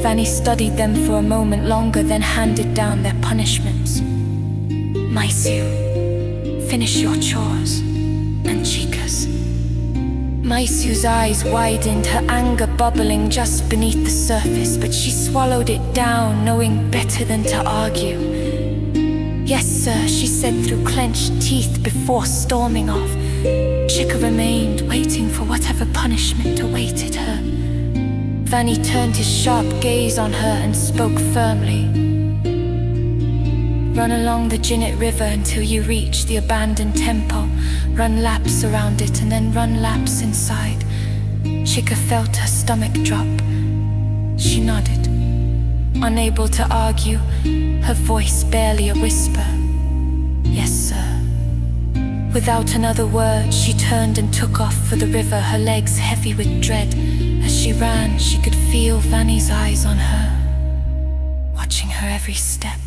Vanny studied them for a moment longer, then handed down their punishments. "Maisu, finish your chores, and Chica's." Maisu's eyes widened, her anger bubbling just beneath the surface, but she swallowed it down, knowing better than to argue. "Yes, sir," she said through clenched teeth before storming off. Chica remained, waiting for whatever punishment awaited her. Vanny turned his sharp gaze on her and spoke firmly. "Run along the Jinnit River until you reach the abandoned temple. Run laps around it and then run laps inside." Chica felt her stomach drop. She nodded, unable to argue, her voice barely a whisper. "Yes, sir." Without another word, she turned and took off for the river, her legs heavy with dread. As she ran, she could feel Vanny's eyes on her, watching her every step.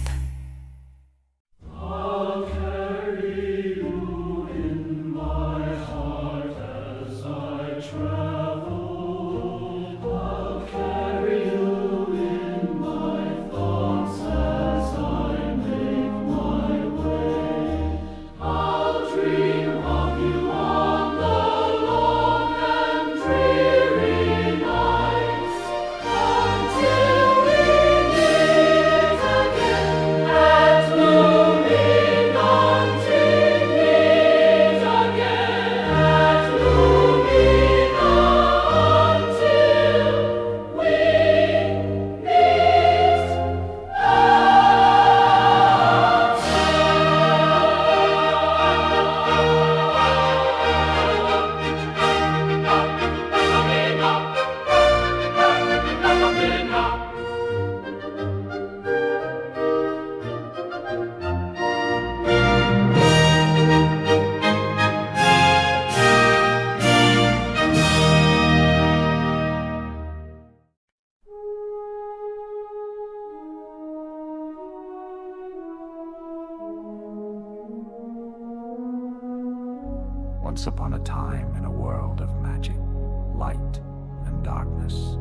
Once upon a time in a world of magic, light, and darkness.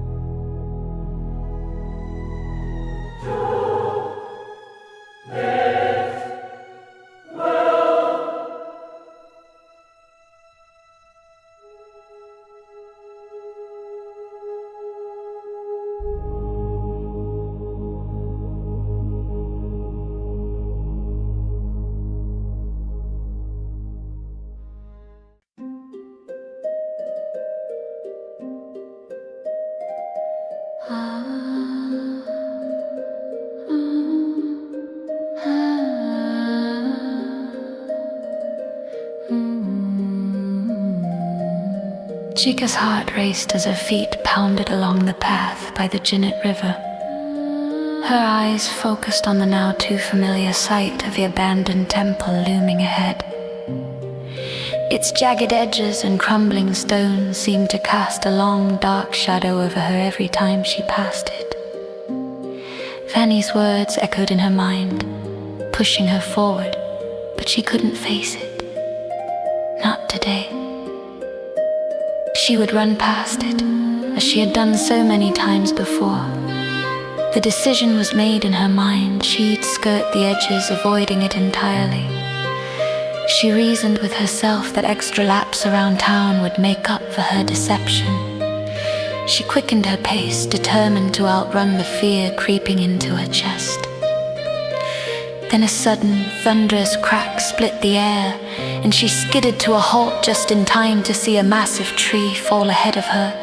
Chica's heart raced as her feet pounded along the path by the Jinnit River. Her eyes focused on the now too familiar sight of the abandoned temple looming ahead. Its jagged edges and crumbling stones seemed to cast a long, dark shadow over her every time she passed it. Vanny's words echoed in her mind, pushing her forward, but she couldn't face it. Not today. She would run past it, as she had done so many times before. The decision was made in her mind. She'd skirt the edges, avoiding it entirely. She reasoned with herself that extra laps around town would make up for her deception. She quickened her pace, determined to outrun the fear creeping into her chest. Then a sudden, thunderous crack split the air, and she skidded to a halt just in time to see a massive tree fall ahead of her.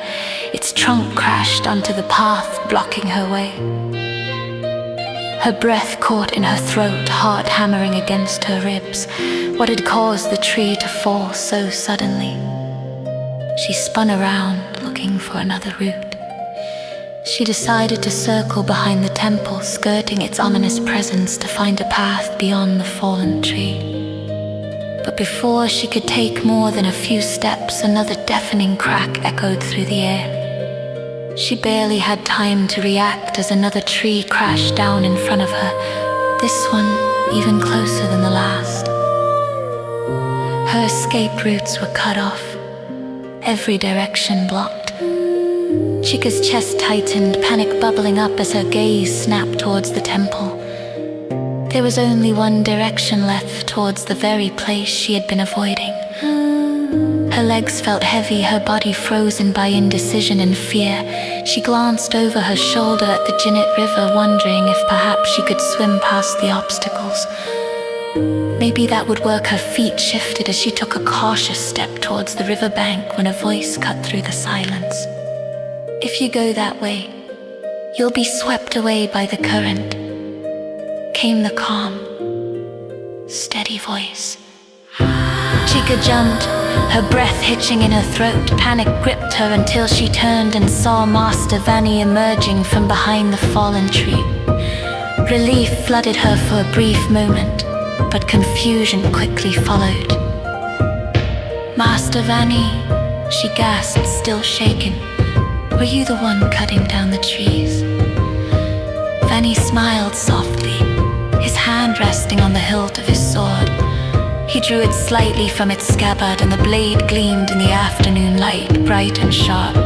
Its trunk crashed onto the path, blocking her way. Her breath caught in her throat, heart hammering against her ribs. What had caused the tree to fall so suddenly? She spun around, looking for another route. She decided to circle behind the temple, skirting its ominous presence to find a path beyond the fallen tree. But before she could take more than a few steps, another deafening crack echoed through the air. She barely had time to react as another tree crashed down in front of her, this one even closer than the last. Her escape routes were cut off, every direction blocked. Chica's chest tightened, panic bubbling up as her gaze snapped towards the temple. There was only one direction left, towards the very place she had been avoiding. Her legs felt heavy, her body frozen by indecision and fear. She glanced over her shoulder at the Jinnit River, wondering if perhaps she could swim past the obstacles. Maybe that would work. Her feet shifted as she took a cautious step towards the riverbank when a voice cut through the silence. If you go that way, you'll be swept away by the current, came the calm, steady voice. Chica jumped, her breath hitching in her throat. Panic gripped her until she turned and saw Master Vanni emerging from behind the fallen tree. Relief flooded her for a brief moment, but confusion quickly followed. Master Vanni, she gasped, still shaken. Were you the one cutting down the trees? Vanni smiled softly, his hand resting on the hilt of his sword. He drew it slightly from its scabbard, and the blade gleamed in the afternoon light, bright and sharp.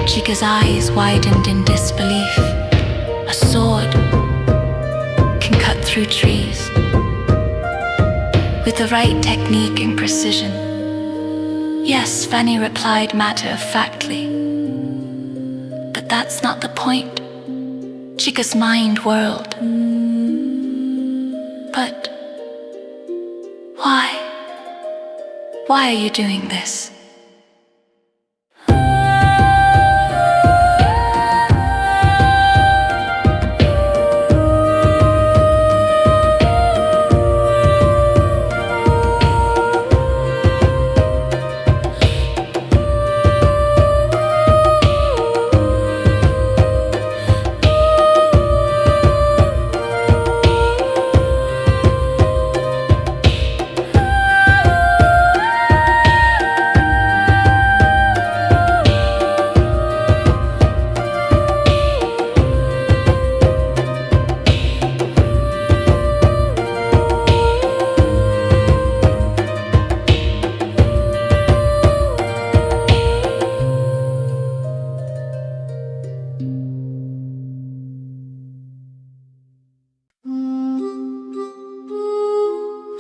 Chica's eyes widened in disbelief. A sword can cut through trees with the right technique and precision. Yes, Vanni replied matter-of-factly. But that's not the point. Chica's mind whirled. But why? Why are you doing this?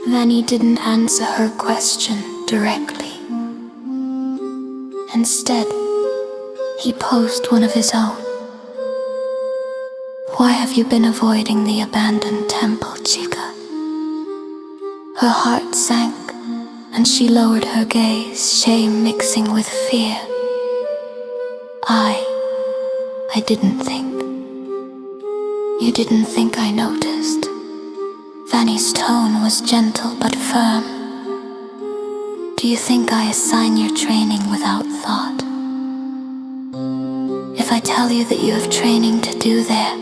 Vanni didn't answer her question directly. Instead, he posed one of his own. Why have you been avoiding the abandoned temple, Chica? Her heart sank, and she lowered her gaze, shame mixing with fear. I didn't think. You didn't think I noticed. Vanni's tone was gentle but firm. Do you think I assign your training without thought? If I tell you that you have training to do there,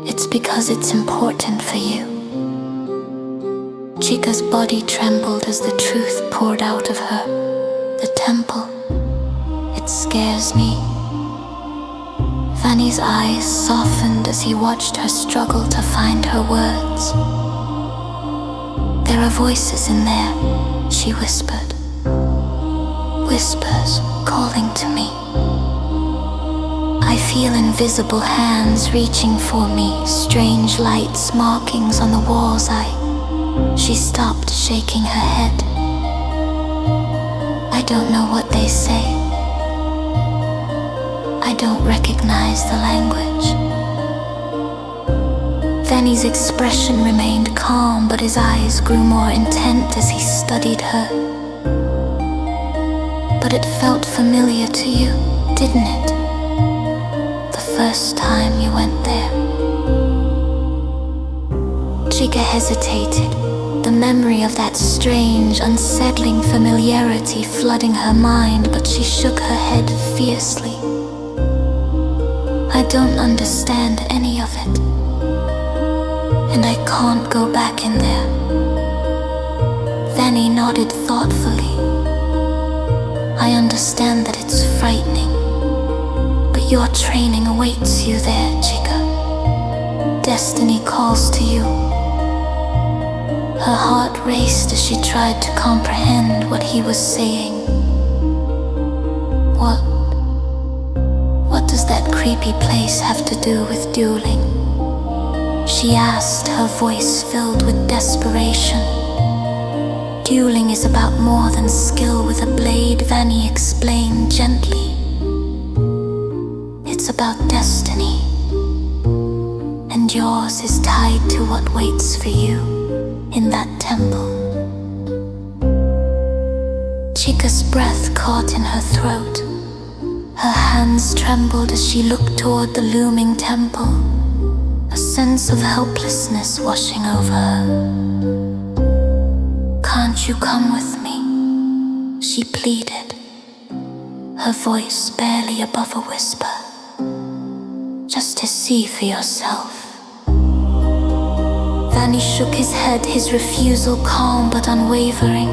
it's because it's important for you. Chica's body trembled as the truth poured out of her. The temple, it scares me. Vanni's eyes softened as he watched her struggle to find her words. There are voices in there, she whispered. Whispers calling to me. I feel invisible hands reaching for me, strange lights, markings on the walls. She stopped, shaking her head. I don't know what they say. I don't recognize the language. Danny's expression remained calm, but his eyes grew more intent as he studied her. But it felt familiar to you, didn't it? The first time you went there. Chica hesitated, the memory of that strange, unsettling familiarity flooding her mind, but she shook her head fiercely. I don't understand any of it, and I can't go back in there. Vanny nodded thoughtfully. I understand that it's frightening, but your training awaits you there, Chica. Destiny calls to you. Her heart raced as she tried to comprehend what he was saying. What does that creepy place have to do with dueling? She asked, her voice filled with desperation. Dueling is about more than skill with a blade, Vanny explained gently. It's about destiny, and yours is tied to what waits for you in that temple. Chica's breath caught in her throat. Her hands trembled as she looked toward the looming temple, a sense of helplessness washing over her. Can't you come with me? She pleaded, her voice barely above a whisper. Just to see for yourself. Vanny shook his head, his refusal calm but unwavering.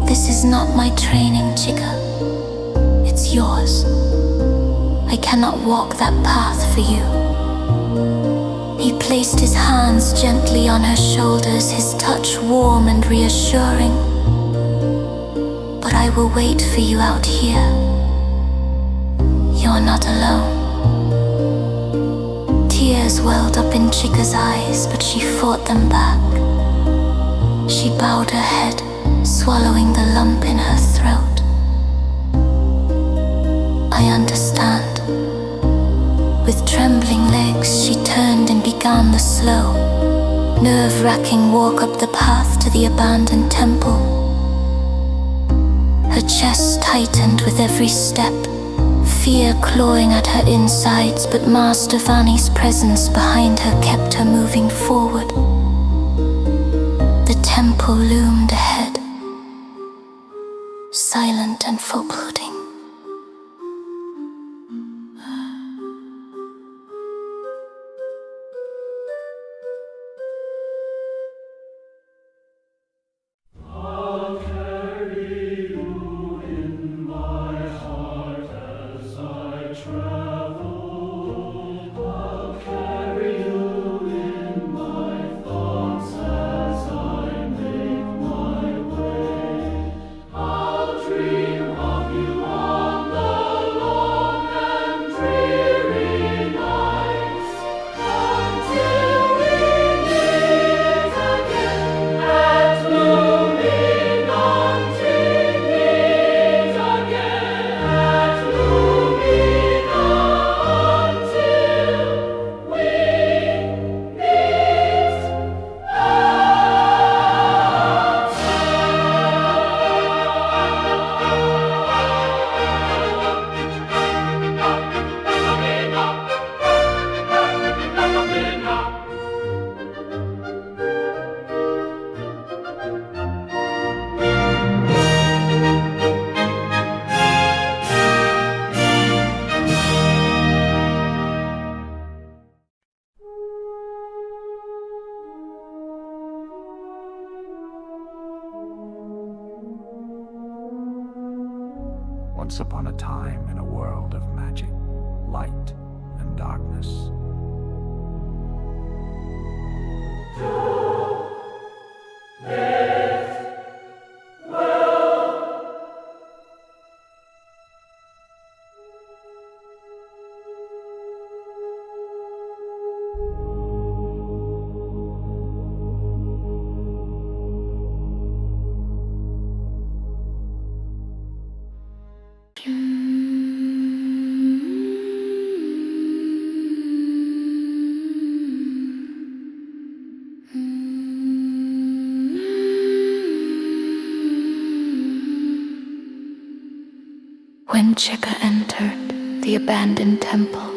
This is not my training, Chica. It's yours. I cannot walk that path for you. He placed his hands gently on her shoulders, his touch warm and reassuring. But I will wait for you out here. You're not alone. Tears welled up in Chica's eyes, but she fought them back. She bowed her head, swallowing the lump in her throat. I understand. With trembling legs, she turned and began the slow, nerve-wracking walk up the path to the abandoned temple. Her chest tightened with every step, fear clawing at her insides, but Master Vanny's presence behind her kept her moving forward. The temple loomed ahead, silent and foreboding. Once upon a time in a world of magic, light, and darkness. When Chika entered the abandoned temple,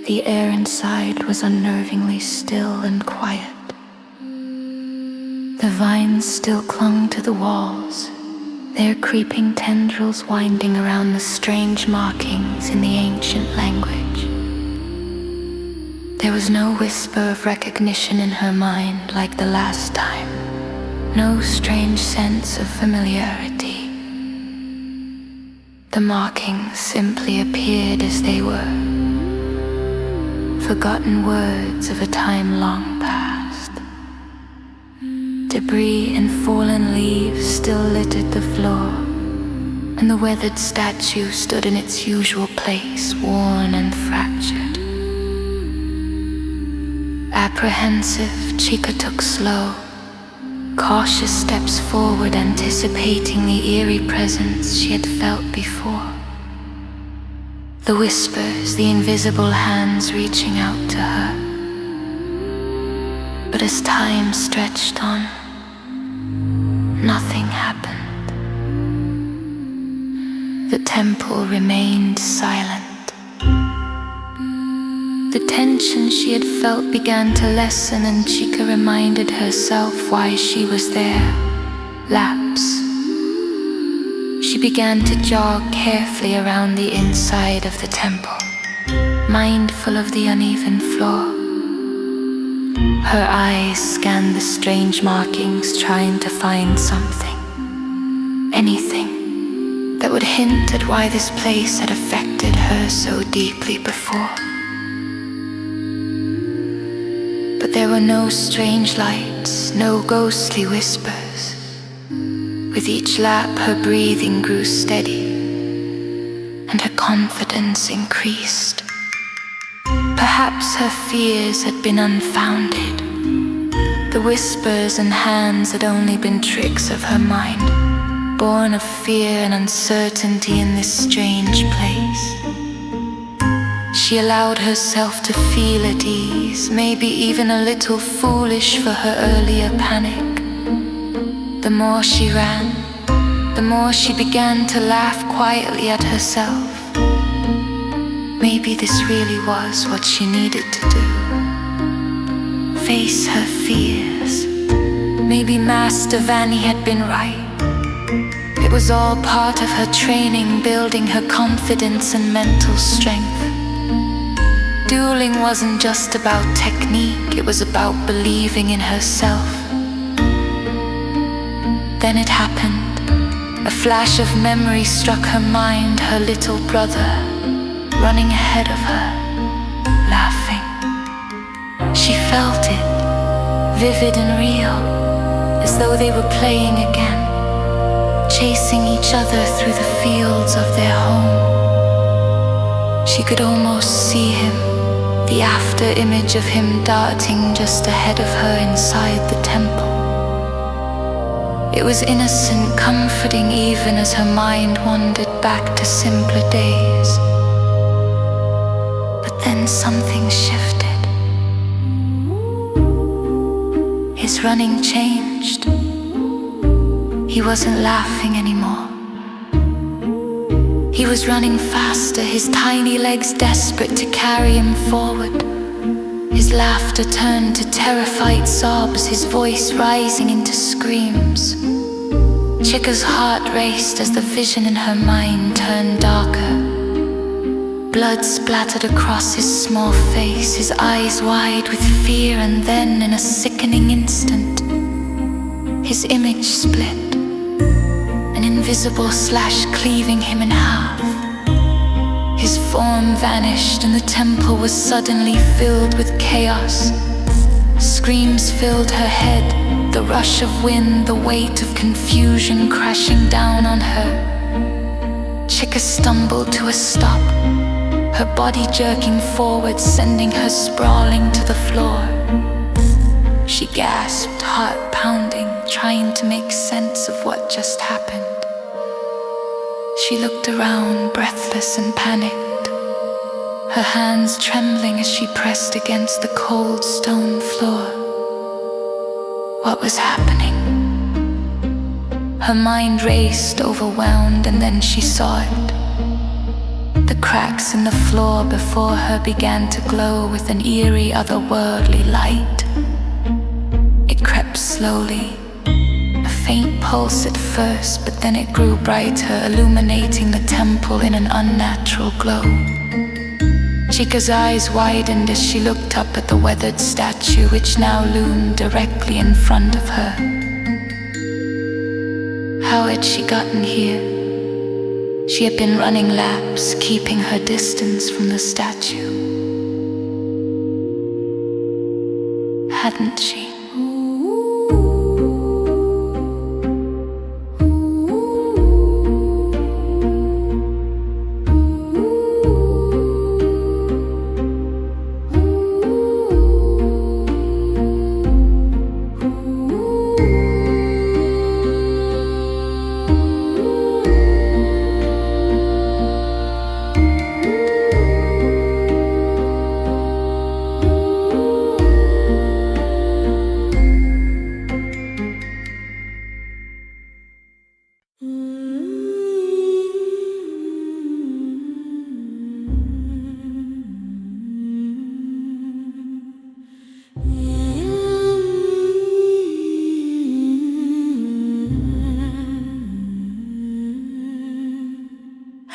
the air inside was unnervingly still and quiet. The vines still clung to the walls, their creeping tendrils winding around the strange markings in the ancient language. There was no whisper of recognition in her mind like the last time, no strange sense of familiarity. The markings simply appeared as they were, forgotten words of a time long past. Debris and fallen leaves still littered the floor, and the weathered statue stood in its usual place, worn and fractured. Apprehensive, Chika took slow, cautious steps forward, anticipating the eerie presence she had felt before. The whispers, the invisible hands reaching out to her. But as time stretched on, nothing happened. The temple remained silent. The tension she had felt began to lessen, and Chika reminded herself why she was there. Laps. She began to jog carefully around the inside of the temple, mindful of the uneven floor. Her eyes scanned the strange markings, trying to find something, anything that would hint at why this place had affected her so deeply before. But there were no strange lights, no ghostly whispers. With each lap, her breathing grew steady, and her confidence increased. Perhaps her fears had been unfounded. The whispers and hands had only been tricks of her mind, born of fear and uncertainty in this strange place. She allowed herself to feel at ease, maybe even a little foolish for her earlier panic. The more she ran, the more she began to laugh quietly at herself. Maybe this really was what she needed to do. Face her fears. Maybe Master Vanni had been right. It was all part of her training, building her confidence and mental strength. Dueling wasn't just about technique, it was about believing in herself. Then it happened. A flash of memory struck her mind, her little brother, running ahead of her, laughing. She felt it, vivid and real, as though they were playing again, chasing each other through the fields of their home. She could almost see him, the after image of him darting just ahead of her inside the temple. It was innocent, comforting, even as her mind wandered back to simpler days. But then something shifted. His running changed. He wasn't laughing anymore. He was running faster, his tiny legs desperate to carry him forward. His laughter turned to terrified sobs, his voice rising into screams. Chika's heart raced as the vision in her mind turned darker. Blood splattered across his small face, his eyes wide with fear, and then in a sickening instant, his image split, an invisible slash cleaving him in half. His form vanished and the temple was suddenly filled with chaos. Screams filled her head, the rush of wind, the weight of confusion crashing down on her. Chika stumbled to a stop, her body jerking forward, sending her sprawling to the floor. She gasped, heart pounding, trying to make sense of what just happened. She looked around, breathless and panicked, her hands trembling as she pressed against the cold stone floor. What was happening? Her mind raced, overwhelmed, and then she saw it. cracks in the floor before her began to glow with an eerie, otherworldly light. It crept slowly, a faint pulse at first, but then it grew brighter, illuminating the temple in an unnatural glow. Chica's eyes widened as she looked up at the weathered statue, which now loomed directly in front of her. How had she gotten here? She had been running laps, keeping her distance from the statue. Hadn't she?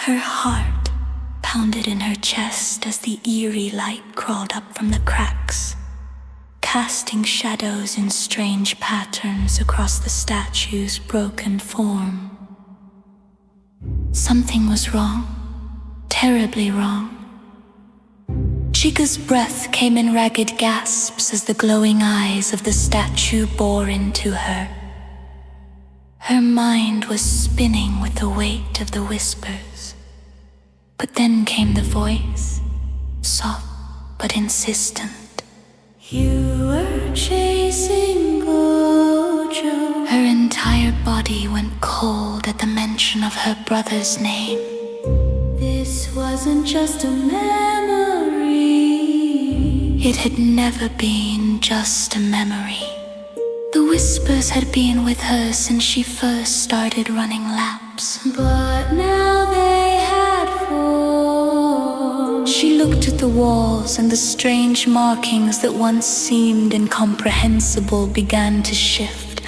Her heart pounded in her chest as the eerie light crawled up from the cracks, casting shadows in strange patterns across the statue's broken form. Something was wrong, terribly wrong. Chica's breath came in ragged gasps as the glowing eyes of the statue bore into her. Her mind was spinning with the weight of the whispers. But then came the voice, soft but insistent. You were chasing Gojo. Her entire body went cold at the mention of her brother's name. This wasn't just a memory. It had never been just a memory. The whispers had been with her since she first started running laps. But now they had formed. She looked at the walls, and the strange markings that once seemed incomprehensible began to shift,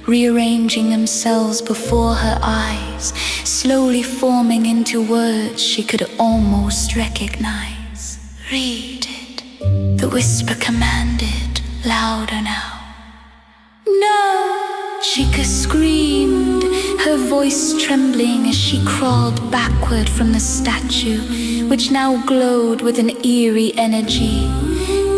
rearranging themselves before her eyes, slowly forming into words she could almost recognize. Read it, the whisper commanded, louder now. No! Chica screamed, her voice trembling as she crawled backward from the statue, which now glowed with an eerie energy.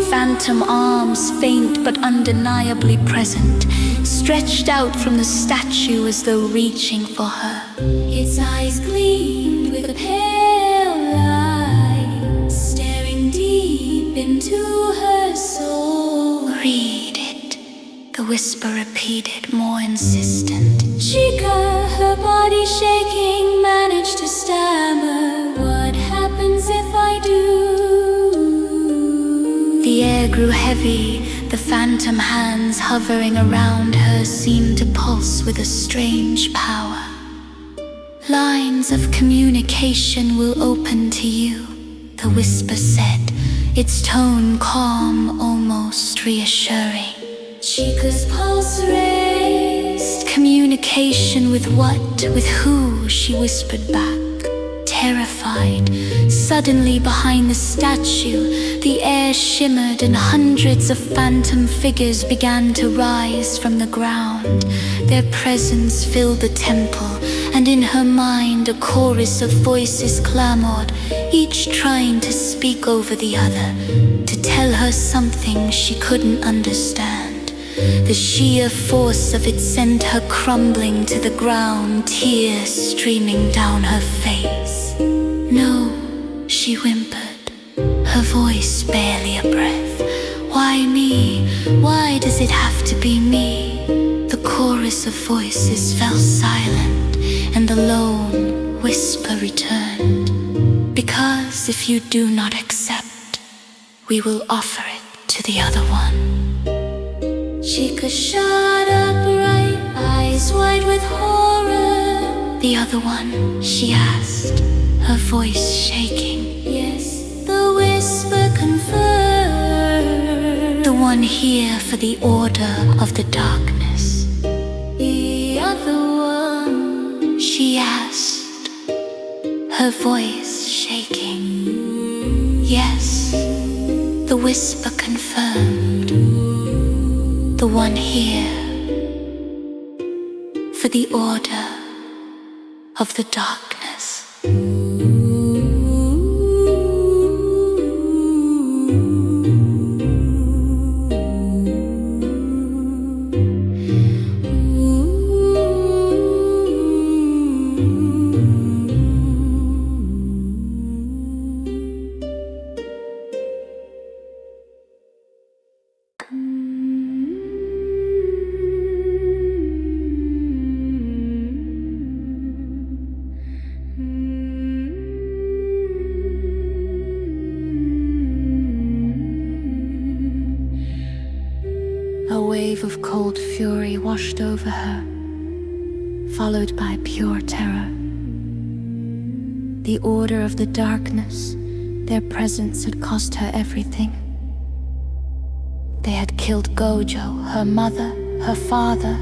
Phantom arms, faint but undeniably present, stretched out from the statue as though reaching for her. Its eyes gleamed with a pale light, staring deep into her soul. Read it, the whisper repeated, more insistent. Chica, her body shaking, managed to stammer. What happens if I do? The air grew heavy, the phantom hands hovering around her seemed to pulse with a strange power. Lines of communication will open to you, the whisper said, its tone calm, almost reassuring. Chica's pulse raised. Communication with what? With who? She whispered back, terrified. Suddenly behind the statue, the air shimmered and hundreds of phantom figures began to rise from the ground. Their presence filled the temple, and in her mind a chorus of voices clamored, each trying to speak over the other, to tell her something she couldn't understand. The sheer force of it sent her crumbling to the ground, tears streaming down her face. No, she whimpered, her voice barely a breath. Why me? Why does it have to be me? The chorus of voices fell silent, and the lone whisper returned. Because if you do not accept, we will offer it to the other one. Chica shot upright, eyes wide with horror. The other one, she asked, her her voice shaking. Yes, the whisper confirmed. The one here for the order of the darkness. The other one, she asked, her voice shaking. Yes, the whisper confirmed. The one here for the order of the darkness. A wave of cold fury washed over her, followed by pure terror. The order of the darkness, their presence had cost her everything. They had killed Gojo, her mother, her father.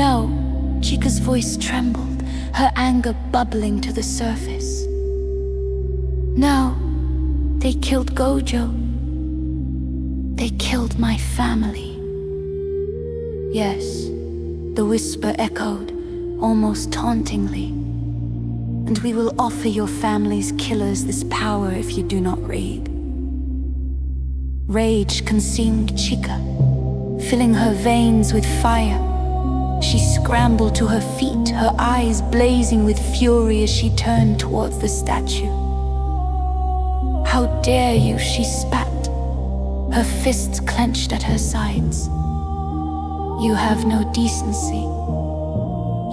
No, Chika's voice trembled, her anger bubbling to the surface. No, they killed Gojo. They killed my family. Yes, the whisper echoed, almost tauntingly. And we will offer your family's killers this power if you do not raid. Rage consumed Chika, filling her veins with fire. She scrambled to her feet, her eyes blazing with fury as she turned towards the statue. How dare you, she spat, her fists clenched at her sides. You have no decency.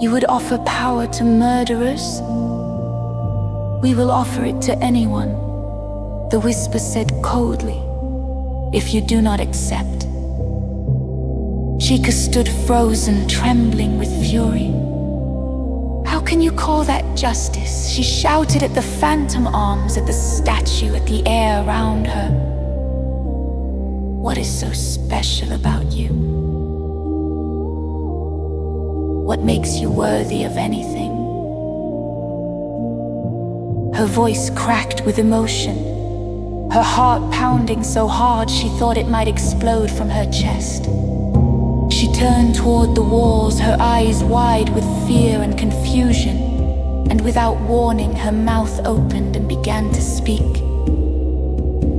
You would offer power to murderers? We will offer it to anyone, the whisper said coldly, if you do not accept. Chika stood frozen, trembling with fury. How can you call that justice? She shouted at the phantom arms, at the statue, at the air around her. What is so special about you? What makes you worthy of anything? Her voice cracked with emotion, her heart pounding so hard she thought it might explode from her chest. She turned toward the walls, her eyes wide with fear and confusion, and without warning her mouth opened and began to speak.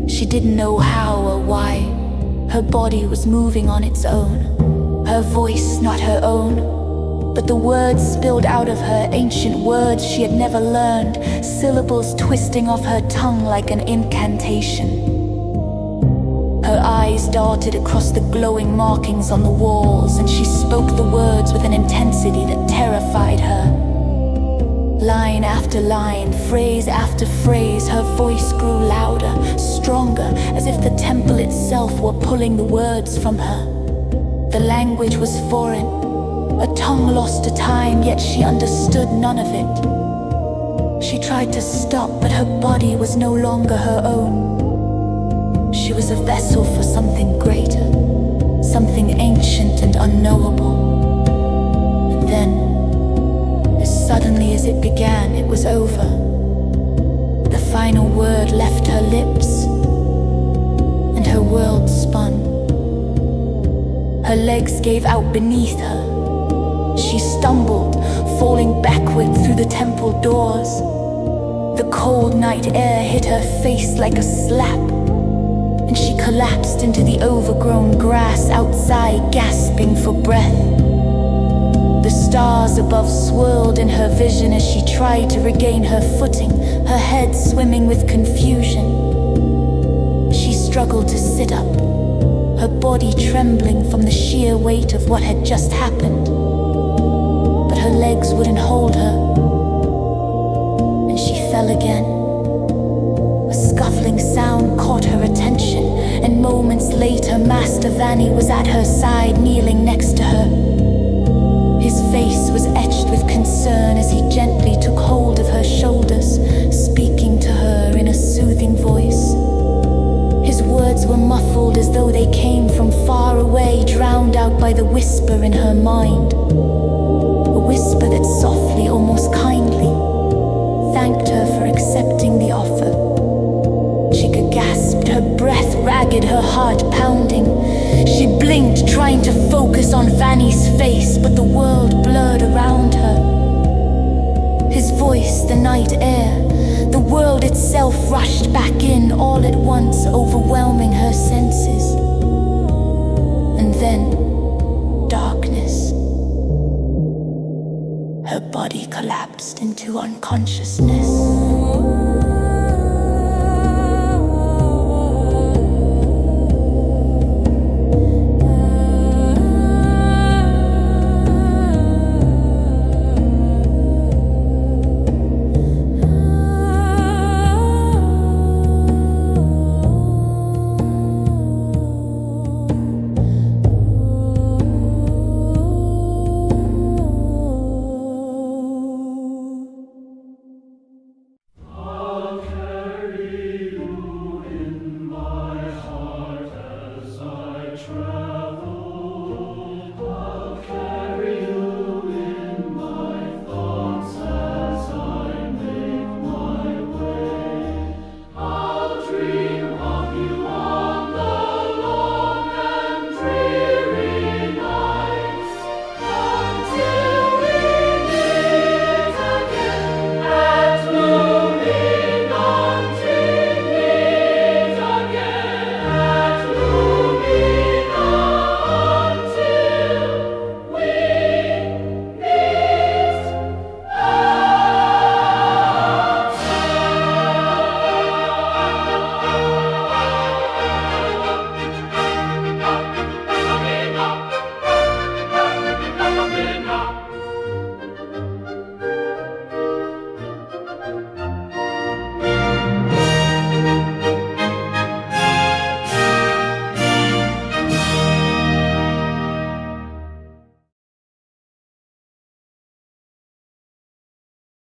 She didn't know how or why. Her body was moving on its own, her voice not her own. But the words spilled out of her, ancient words she had never learned, syllables twisting off her tongue like an incantation. Her eyes darted across the glowing markings on the walls, and she spoke the words with an intensity that terrified her. Line after line, phrase after phrase, her voice grew louder, stronger, as if the temple itself were pulling the words from her. The language was foreign, a tongue lost to time, yet she understood none of it. She tried to stop, but her body was no longer her own. She was a vessel for something greater, something ancient and unknowable. And then, as suddenly as it began, it was over. The final word left her lips, and her world spun. Her legs gave out beneath her. She stumbled, falling backward through the temple doors. The cold night air hit her face like a slap, and she collapsed into the overgrown grass outside, gasping for breath. The stars above swirled in her vision as she tried to regain her footing, her head swimming with confusion. She struggled to sit up, her body trembling from the sheer weight of what had just happened. But her legs wouldn't hold her, and she fell again. A scuffling sound caught her attention, and moments later Master Vanni was at her side, kneeling next to her. His face was etched with concern as he gently took hold of her shoulders, speaking to her in a soothing voice. His words were muffled as though they came from far away, drowned out by the whisper in her mind. A whisper that softly, almost kindly, thanked her for accepting the offer. Chica gasped, her breath ragged, her heart pounding. She blinked, trying to focus on Vanny's face, but the world blurred around her. His voice, the night air, the world itself rushed back in all at once, overwhelming her senses. And then, darkness. Her body collapsed into unconsciousness. Try